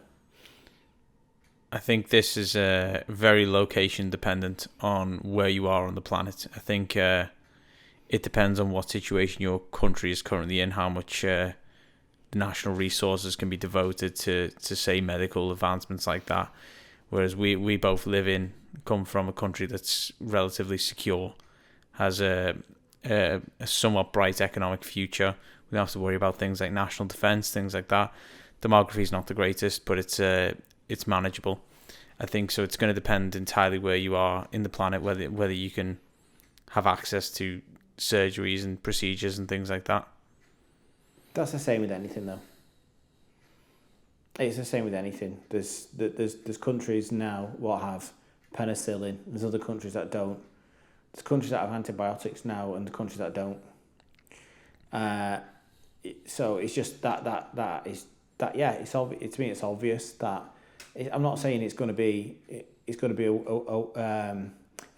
I think this is very location dependent on where you are on the planet. I think it depends on what situation your country is currently in, how much national resources can be devoted to say medical advancements like that. Whereas we both come from a country that's relatively secure, has a somewhat bright economic future. We don't have to worry about things like national defence, things like that. Demography is not the greatest, but it's manageable. I think so. It's going to depend entirely where you are in the planet, whether you can have access to surgeries and procedures and things like that. That's the same with anything, though. It's the same with anything. There's countries now what have penicillin. There's other countries that don't. There's countries that have antibiotics now, and the countries that don't. So it's just that is that. Yeah, it's obvious. To me, it's obvious that. I'm not saying it's going to be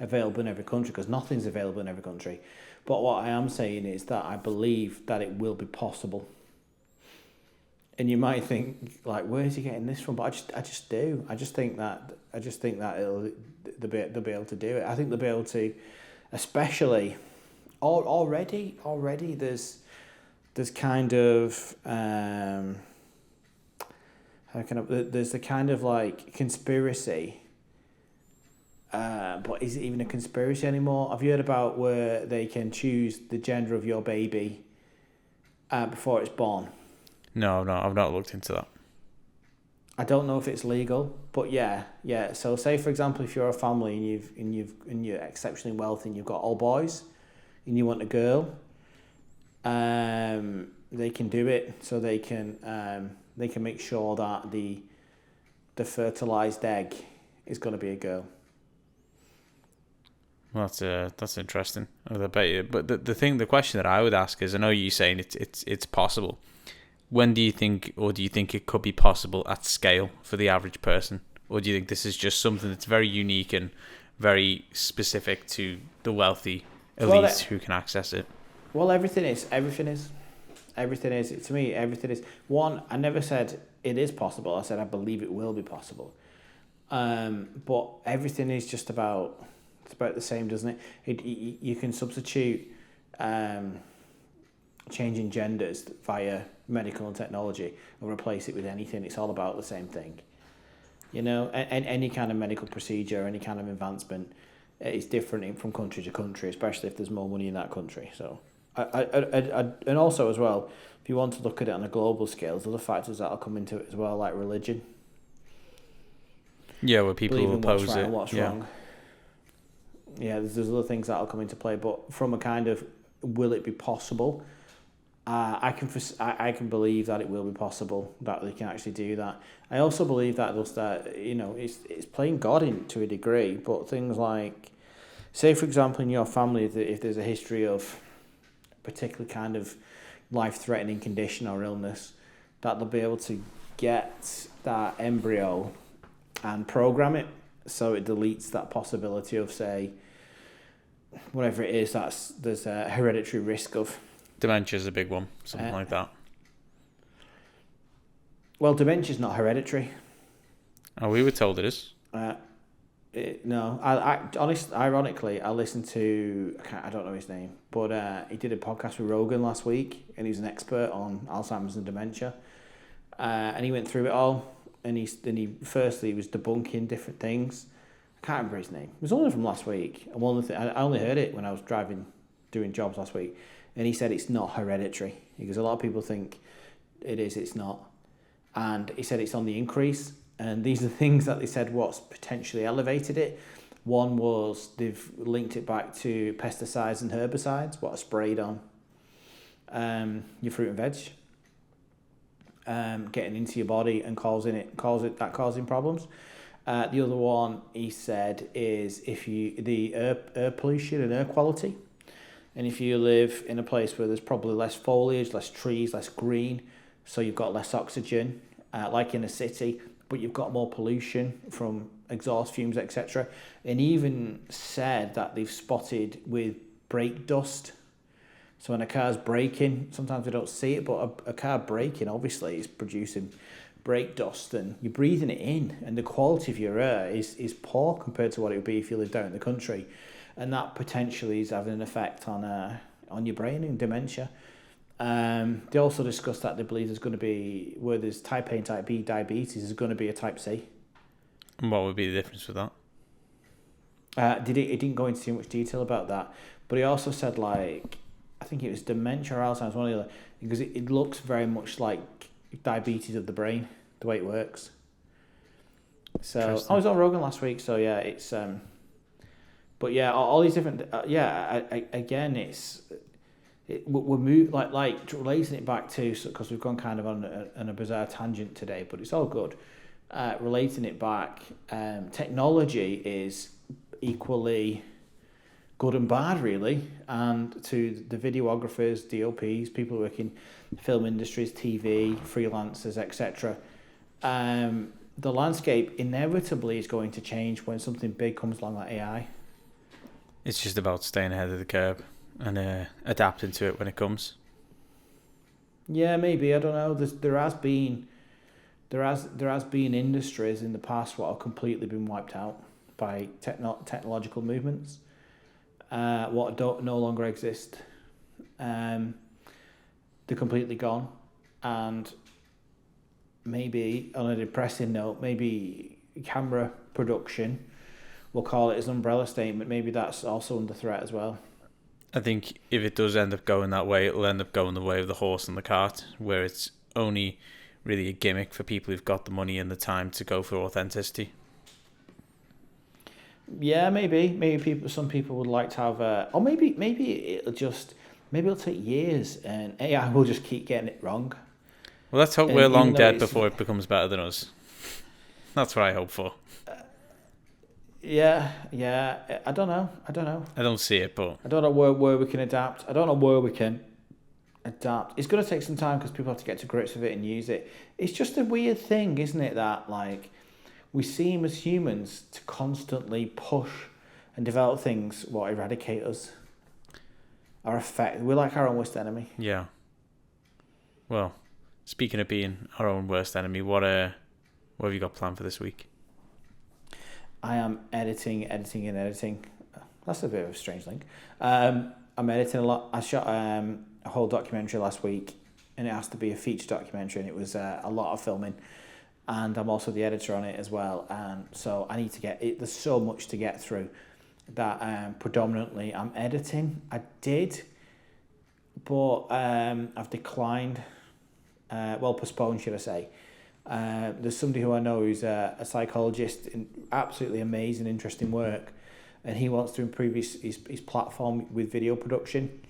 available in every country, because nothing's available in every country. But what I am saying is that I believe that it will be possible. And you might think, like, where's he getting this from? But I just do. I just think that they'll be able to do it. I think they'll be able to, especially already there's kind of there's the kind of like conspiracy but is it even a conspiracy anymore? Have you heard about where they can choose the gender of your baby before it's born? No, I've not looked into that. I don't know if it's legal, but yeah. So say for example, if you're a family and you're exceptionally wealthy and you've got all boys, and you want a girl, they can do it. So they can make sure that the fertilized egg is going to be a girl. Well, that's interesting. I bet you. But the question that I would ask is, I know you're saying it's possible. When do you think it could be possible at scale for the average person? Or do you think this is just something that's very unique and very specific to the wealthy elites who can access it? Well, everything is. To me, everything is. One, I never said it is possible. I said I believe it will be possible. But everything is just about, it's about the same, doesn't it? You can substitute changing genders via medical and technology or replace it with anything. It's all about the same thing. You know, and any kind of medical procedure, any kind of advancement is different from country to country, especially if there's more money in that country. So, and also as well, if you want to look at it on a global scale, there's other factors that'll come into it as well, like religion. Yeah, where people will oppose what's right it. And what's wrong. Yeah, there's other things that'll come into play, but from a kind of, will it be possible? I can believe that it will be possible that they can actually do that. I also believe that they'll start, it's playing God in to a degree, but things like, say for example in your family, if there's a history of a particular kind of life-threatening condition or illness, that they'll be able to get that embryo and program it so it deletes that possibility of, say, whatever it is, there's a hereditary risk of. Dementia's a big one, something like that. Well, dementia's not hereditary. Oh, we were told it is. No, ironically, I listened to, I don't know his name, but he did a podcast with Rogan last week, and he's an expert on Alzheimer's and dementia, and he went through it all, and he was debunking different things. I can't remember his name. It was only from last week, and I only heard it when I was doing jobs last week. And he said it's not hereditary, because a lot of people think it is, it's not. And he said it's on the increase. And these are things that they said what's potentially elevated it. One was they've linked it back to pesticides and herbicides, what are sprayed on your fruit and veg, getting into your body and causing problems. The other one he said is the air pollution and air quality. And if you live in a place where there's probably less foliage, less trees, less green, so you've got less oxygen, like in a city, but you've got more pollution from exhaust fumes, etc. And even said that they've spotted with brake dust. So when a car's braking, sometimes we don't see it, but a car braking obviously is producing brake dust, and you're breathing it in, and the quality of your air is poor compared to what it would be if you lived out in the country. And that potentially is having an effect on your brain and dementia. They also discussed that they believe there's going to be, where there's type A and type B diabetes, there's going to be a type C. And what would be the difference with that? It didn't go into too much detail about that, but he also said, like, I think it was dementia or Alzheimer's, one of the other, because it looks very much like diabetes of the brain, the way it works. So I was on Rogan last week, so yeah, it's but yeah, all these different again, we're like relating it back to, because we've gone kind of on a bizarre tangent today, but it's all good. Relating it back, technology is equally good and bad, really, and to the videographers, DOPs, people working in film industries, TV, freelancers, etc. The landscape inevitably is going to change when something big comes along like AI. It's just about staying ahead of the curve and adapting to it when it comes. Yeah, maybe, I don't know. There has been industries in the past what have completely been wiped out by technological movements. What don't no longer exist. They're completely gone, and maybe on a depressing note, maybe camera production we'll call it his umbrella statement, maybe that's also under threat as well. I think if it does end up going that way, it'll end up going the way of the horse and the cart, where it's only really a gimmick for people who've got the money and the time to go for authenticity. Yeah, maybe some people would like to have or maybe it'll take years and AI will just keep getting it wrong. Well, let's hope we're long dead before it becomes better than us. That's what I hope for. Yeah. I don't know. I don't see it, but I don't know where we can adapt. It's going to take some time because people have to get to grips with it and use it. It's just a weird thing, isn't it? That like we seem as humans to constantly push and develop things what eradicate us. We're like our own worst enemy. Yeah. Well, speaking of being our own worst enemy, what have you got planned for this week? I am editing. That's a bit of a strange link. I'm editing a lot. I shot a whole documentary last week, and it has to be a feature documentary, and it was a lot of filming. And I'm also the editor on it as well, and so I need to get it. There's so much to get through that predominantly I'm editing. I did, but I've declined. Postponed, should I say. There's somebody who I know who's a psychologist in absolutely amazing, interesting work, and he wants to improve his platform with video production.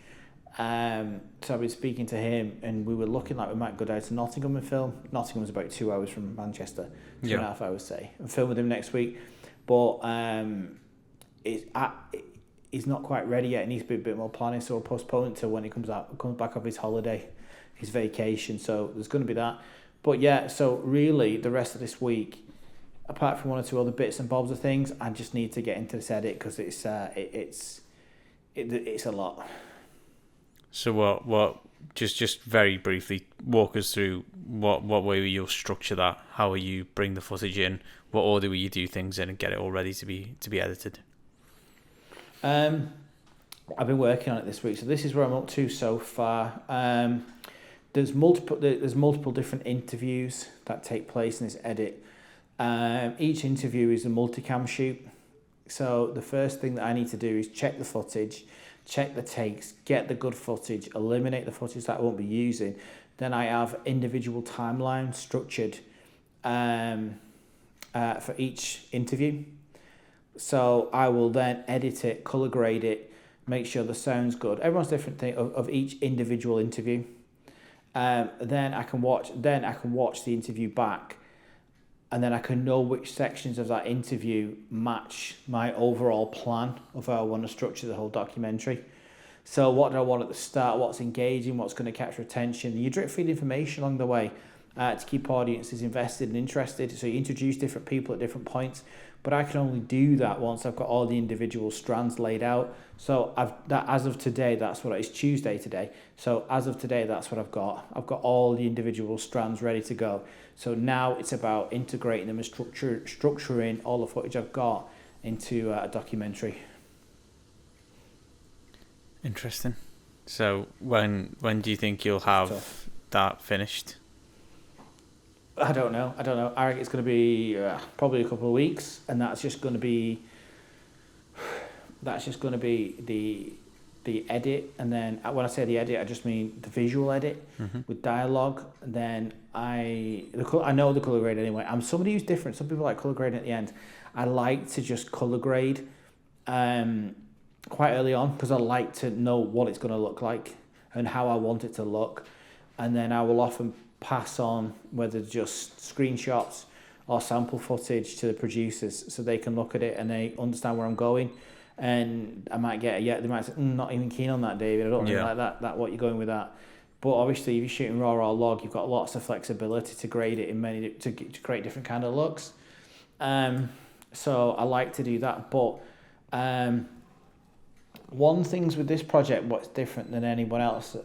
So I've been speaking to him, and we were looking like we might go down to Nottingham and film. Nottingham's about 2 hours from Manchester, 2.5 hours, say, and film with him next week. But he's not quite ready yet. It needs to be a bit more planning, so we'll postpone it to when he comes back off his holiday, his vacation. So there's going to be that. But yeah, so really the rest of this week, apart from one or two other bits and bobs of things, I just need to get into this edit because it's a lot. So what? Just very briefly walk us through what way you'll structure that. How will you bring the footage in? What order will you do things in and get it all ready to be edited? I've been working on it this week, so this is where I'm up to so far. There's multiple different interviews that take place in this edit. Each interview is a multicam shoot. So the first thing that I need to do is check the footage, check the takes, get the good footage, eliminate the footage that I won't be using. Then I have individual timelines structured for each interview. So I will then edit it, color grade it, make sure the sound's good. Everyone's different thing of each individual interview. Then I can watch the interview back, and then I can know which sections of that interview match my overall plan of how I want to structure the whole documentary. So what do I want at the start? What's engaging? What's going to capture attention? You drip feed information along the way to keep audiences invested and interested. So you introduce different people at different points, but I can only do that once I've got all the individual strands laid out. So as of today, it's Tuesday today. So as of today, that's what I've got. I've got all the individual strands ready to go. So now it's about integrating them and structuring all the footage I've got into a documentary. Interesting. So when do you think you'll have that finished? I don't know. I reckon it's going to be probably a couple of weeks, and that's just going to be the edit. And then when I say the edit, I just mean the visual edit with dialogue. And then I know the color grade anyway. I'm somebody who's different. Some people like color grading at the end. I like to just color grade quite early on because I like to know what it's going to look like and how I want it to look, and then I will often pass on whether just screenshots or sample footage to the producers so they can look at it and they understand where I'm going. And I might get they might say, not even keen on that, David. I don't really like that what you're going with that. But obviously, if you're shooting raw or log, you've got lots of flexibility to grade it in to create different kind of looks. So I like to do that. But one things with this project, what's different than anyone else,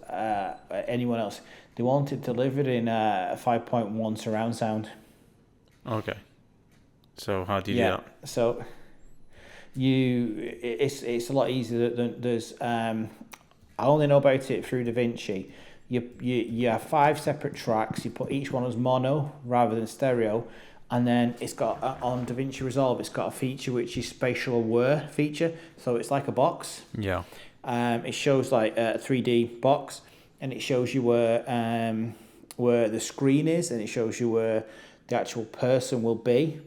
they want it delivered in a 5.1 surround sound. Okay. So how do you do that? So it's a lot easier than there's. I only know about it through DaVinci. You have 5 separate tracks. You put each one as mono rather than stereo, And then it's got on DaVinci Resolve, it's got a feature which is spatial aware feature. So it's like a box. Yeah. It shows like a 3D box, and it shows you where the screen is, and it shows you where the actual person will be.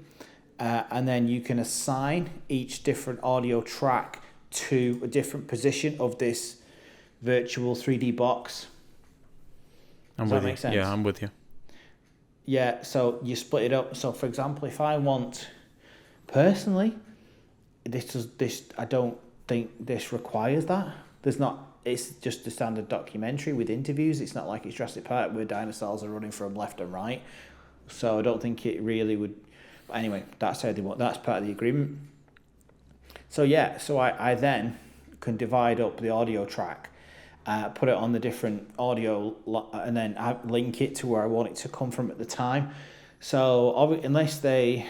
And then you can assign each different audio track to a different position of this virtual 3D box. Does that make sense? Yeah, I'm with you. Yeah, so you split it up. So, for example, if I want, personally, I don't think this requires that. It's just a standard documentary with interviews. It's not like it's Jurassic Park where dinosaurs are running from left and right. So I don't think it really would. But anyway, that's part of the agreement. So yeah, I then can divide up the audio track, put it on the different audio, and then link it to where I want it to come from at the time. So unless they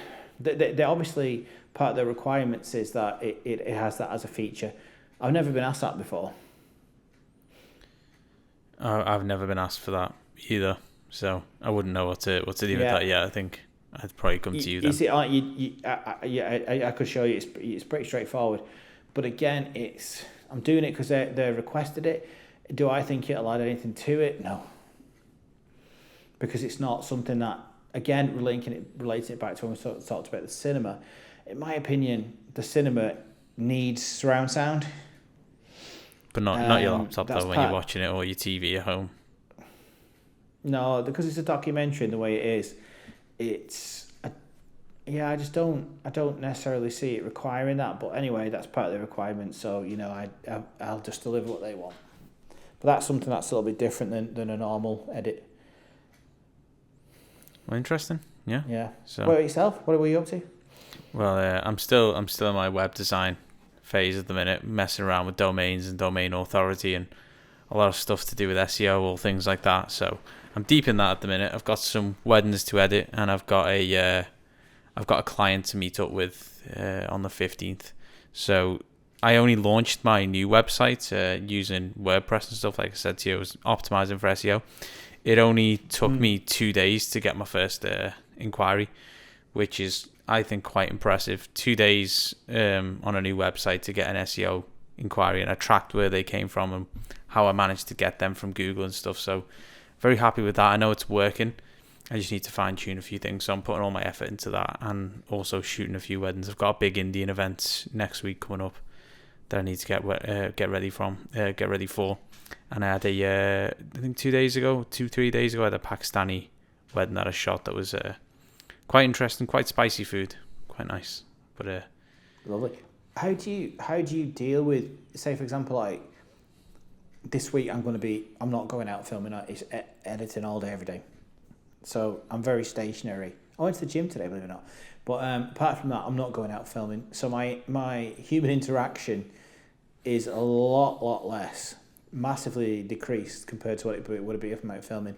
obviously, part of the requirements is that it has that as a feature. I've never been asked that before. I've never been asked for that either, so I wouldn't know what to do with that yet. I think I'd probably come to you then. I could show you. It's pretty straightforward, but again, I'm doing it because they requested it. Do I think it'll add anything to it? No, because it's not something that, again, relating it back to when we talked about the cinema. In my opinion, the cinema needs surround sound. But not your laptop though when you're watching it, or your TV at home. No, because it's a documentary in the way it is. I just don't necessarily see it requiring that. But anyway, that's part of the requirement. So I'll just deliver what they want. But that's something that's a little bit different than a normal edit. Well, interesting. Yeah. Yeah. So, what about yourself? What were you up to? Well, I'm still in my web design phase at the minute, messing around with domains and domain authority and a lot of stuff to do with SEO, all things like that. So I'm deep in that at the minute. I've got some weddings to edit, and I've got a client to meet up with on the 15th. So I only launched my new website using WordPress and stuff. Like I said to you, I was optimizing for SEO. It only took me 2 days to get my first inquiry, which is, I think, quite impressive. 2 days on a new website to get an SEO inquiry, and I tracked where they came from and how I managed to get them from Google and stuff. So very happy with that. I know it's working. I just need to fine tune a few things. So I'm putting all my effort into that, and also shooting a few weddings. I've got a big Indian event next week coming up that I need to get ready for. And I had I think 3 days ago, I had a Pakistani wedding that I shot that was quite interesting, quite spicy food, quite nice. But lovely. How do you deal with, say, for example, like this week I'm not going out filming, it's editing all day every day, so I'm very stationary. I went to the gym today, believe it or not, but apart from that, I'm not going out filming, so my human interaction is a lot less, massively decreased compared to what it would be if I'm out filming.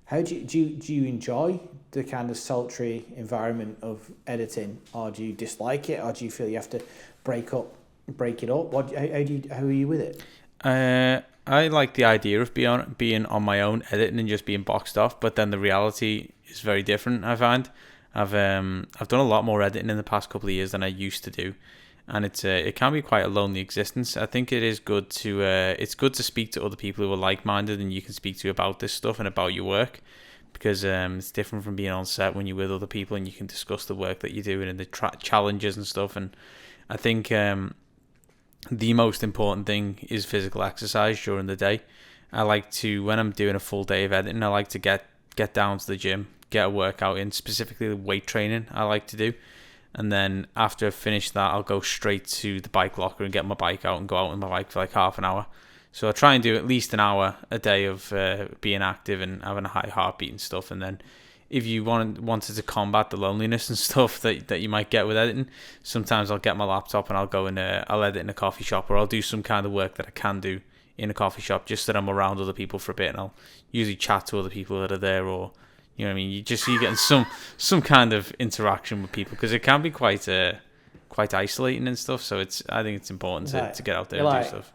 How do you enjoy the kind of sultry environment of editing, or do you dislike it, or do you feel you have to break it up? How are you with it? I like the idea of being on my own editing and just being boxed off, but then the reality is very different. I find I've done a lot more editing in the past couple of years than I used to do, and it can be quite a lonely existence. I think it is good to speak to other people who are like-minded and you can speak to about this stuff and about your work, because it's different from being on set when you're with other people and you can discuss the work that you're doing and the challenges and stuff. And I think the most important thing is physical exercise during the day. I like to, when I'm doing a full day of editing, I like to get down to the gym, get a workout in, specifically the weight training I like to do. And then after I've finished that, I'll go straight to the bike locker and get my bike out and go out on my bike for like half an hour. So I try and do at least an hour a day of being active and having a high heartbeat and stuff. And then if you wanted to combat the loneliness and stuff that you might get with editing, sometimes I'll get my laptop and I'll go and I'll edit in a coffee shop, or I'll do some kind of work that I can do in a coffee shop, just that I'm around other people for a bit, and I'll usually chat to other people that are there, or you know what I mean. You're getting some kind of interaction with people, because it can be quite isolating and stuff. So I think it's important to get out there and do stuff.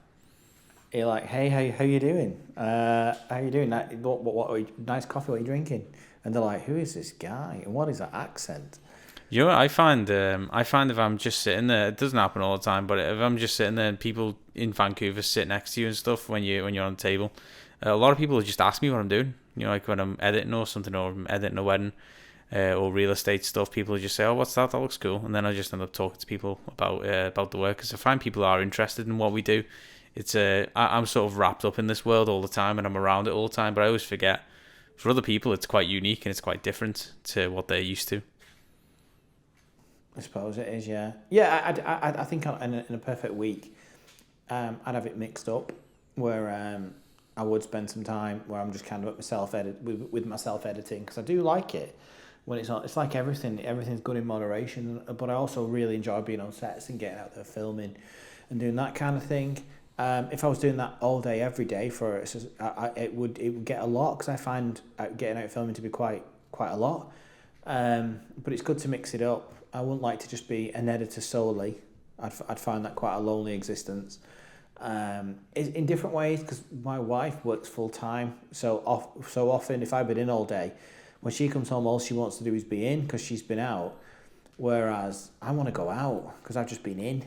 You're like, hey, how you doing? How you doing? What nice coffee? What are you drinking? and they're like, "Who is this guy? And what is that accent?" You know what I find if I'm just sitting there, it doesn't happen all the time, but if I'm just sitting there and people in Vancouver sit next to you and stuff when you're on the table, a lot of people just ask me what I'm doing. You know, like when I'm editing or something, or I'm editing a wedding, or real estate stuff, people just say, "Oh, what's that? That looks cool." And then I just end up talking to people about the work, because I find people are interested in what we do. It's I'm sort of wrapped up in this world all the time, and I'm around it all the time, but I always forget. For other people, it's quite unique and it's quite different to what they're used to. I suppose it is, yeah. Yeah, I think in a perfect week, I'd have it mixed up, where I would spend some time where I'm just kind of at myself with myself editing, because I do like it when it's not. It's like everything's good in moderation, but I also really enjoy being on sets and getting out there filming and doing that kind of thing. If I was doing that all day, every day it would get a lot, because I find getting out filming to be quite a lot. But it's good to mix it up. I wouldn't like to just be an editor solely. I'd find that quite a lonely existence. In different ways, because my wife works full time, so often if I've been in all day, when she comes home, all she wants to do is be in, because she's been out. Whereas I want to go out because I've just been in.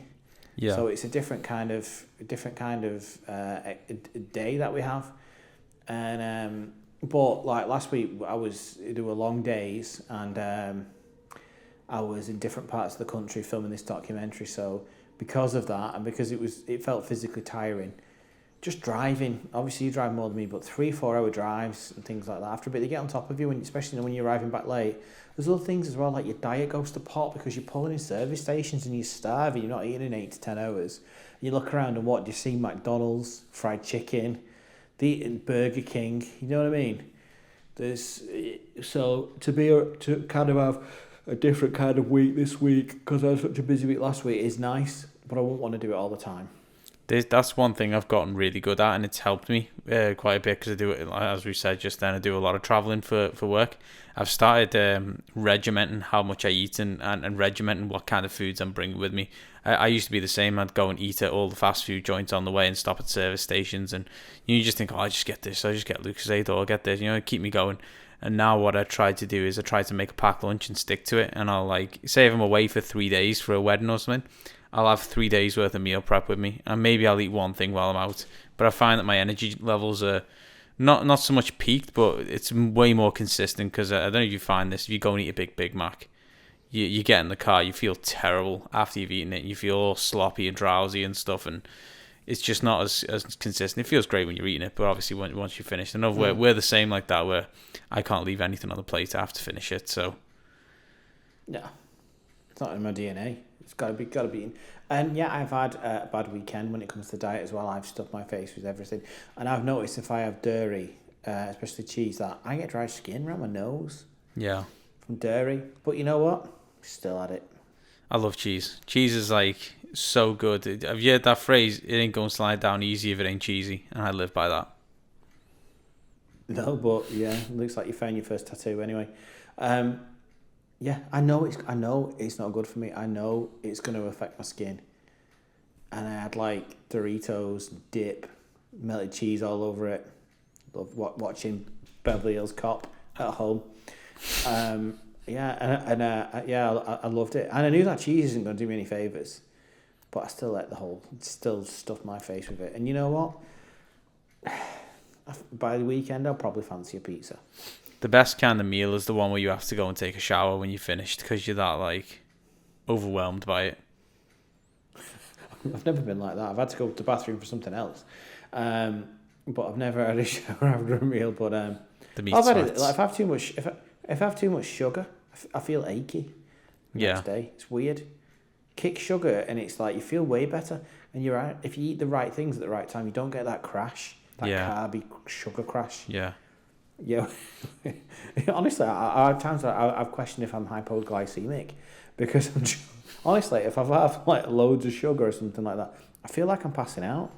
Yeah. So it's a different kind of day that we have, and but like last week there were long days, and I was in different parts of the country filming this documentary. So because of that, and because it felt physically tiring, just driving. Obviously, you drive more than me, but 3-4 hour drives and things like that. After a bit, they get on top of you, and especially when you're arriving back late. There's other things as well, like your diet goes to pot because you're pulling in service stations and you're starving. You're not eating in 8 to 10 hours. You look around and what do you see? McDonald's, fried chicken, Burger King. You know what I mean? So to kind of have a different kind of week this week, because I had such a busy week last week, is nice, but I won't want to do it all the time. That's one thing I've gotten really good at, and it's helped me quite a bit, because I do it, as we said just then, I do a lot of travelling for work. I've started regimenting how much I eat and regimenting what kind of foods I'm bringing with me. I used to be the same. I'd go and eat at all the fast food joints on the way and stop at service stations, and you just think, oh, I just get this, I just get Lucozade, or I get this, keep me going. And now what I try to do is I try to make a packed lunch and stick to it, and I'll say if I'm away for 3 days for a wedding or something, I'll have 3 days worth of meal prep with me, and maybe I'll eat one thing while I'm out. But I find that my energy levels are not so much peaked, but it's way more consistent, because I don't know if you find this, if you go and eat a Big Mac, you get in the car, you feel terrible after you've eaten it, you feel all sloppy and drowsy and stuff, and it's just not as consistent. It feels great when you're eating it, but obviously once you finish, I know we're the same like that, where I can't leave anything on the plate, I have to finish it, so. Yeah, it's not in my DNA. It's got to be in. And yeah, I've had a bad weekend when it comes to diet as well. I've stuffed my face with everything, and I've noticed if I have dairy, especially cheese, that I get dry skin around my nose. Yeah. From dairy, but you know what? Still at it. I love cheese. Cheese is so good. Have you heard that phrase? It ain't gonna slide down easy if it ain't cheesy, and I live by that. No, but yeah, looks like you found your first tattoo anyway. Yeah, I know it's not good for me. I know it's going to affect my skin. And I had Doritos, dip, melted cheese all over it. Love watching Beverly Hills Cop at home. Yeah, I loved it. And I knew that cheese isn't going to do me any favours, but I still stuffed my face with it. And you know what? By the weekend, I'll probably fancy a pizza. The best kind of meal is the one where you have to go and take a shower when you're finished, because you're that overwhelmed by it. I've never been like that. I've had to go to the bathroom for something else, but I've never had a shower after a meal. But the meat sweats. If I have too much sugar, I feel achy. Next day, it's weird. Kick sugar, and it's you feel way better. And you're right. If you eat the right things at the right time, you don't get that crash, carby sugar crash. Yeah. Yeah, honestly, I have times I've questioned if I'm hypoglycemic, because honestly, if I've had loads of sugar or something like that, I feel like I'm passing out.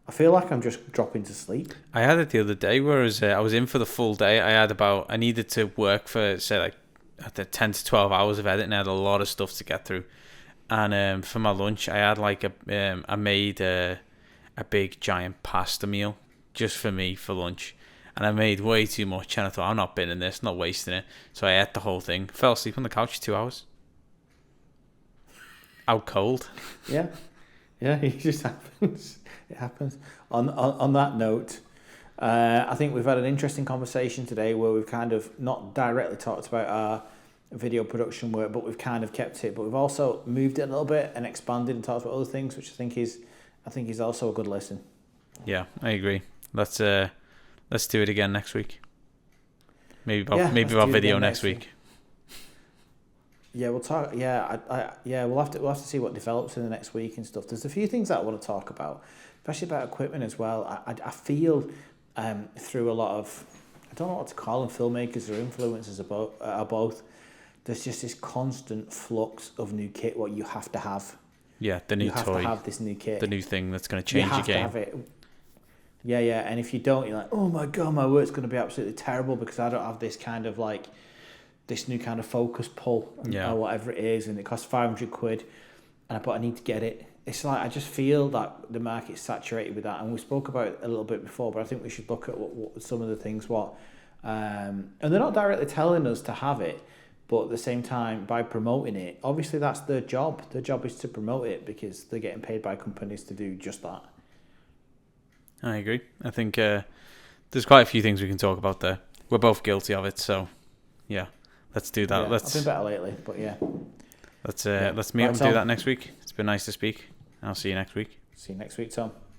I feel like I'm just dropping to sleep. I had it the other day, whereas I was in for the full day. I needed to work for at the 10 to 12 hours of editing. I had a lot of stuff to get through, and for my lunch, I had I made a big giant pasta meal just for me for lunch. and I made way too much, and I thought, I'm not binning this, not wasting it. So I ate the whole thing. Fell asleep on the couch for 2 hours. Out cold. Yeah, it just happens. It happens. On that note, I think we've had an interesting conversation today where we've kind of not directly talked about our video production work, but we've kind of kept it. But we've also moved it a little bit and expanded and talked about other things, which I think is also a good listen. Yeah, I agree. Let's do it again next week. Maybe about video next week. Yeah, we'll talk. Yeah, we'll have to see what develops in the next week and stuff. There's a few things that I want to talk about, especially about equipment as well. I feel through a lot of, I don't know what to call them, filmmakers or influencers are both. There's just this constant flux of new kit. What you have to have. Yeah, the new toy. You have to have this new kit. The new thing that's going to change the game. You have to have it. Yeah, and if you don't, you're like, oh my god, my work's going to be absolutely terrible because I don't have this kind of like, this new kind of focus pull or whatever it is, and it costs £500, but I need to get it. It's like I just feel that the market's saturated with that, and we spoke about it a little bit before, but I think we should look at what some of the things and they're not directly telling us to have it, but at the same time, by promoting it, obviously that's their job. Their job is to promote it because they're getting paid by companies to do just that. I agree. I think there's quite a few things we can talk about there. We're both guilty of it, so yeah, let's do that. Yeah, I've been better lately, but yeah. Let's meet up and do that next week. It's been nice to speak. I'll see you next week. See you next week, Tom.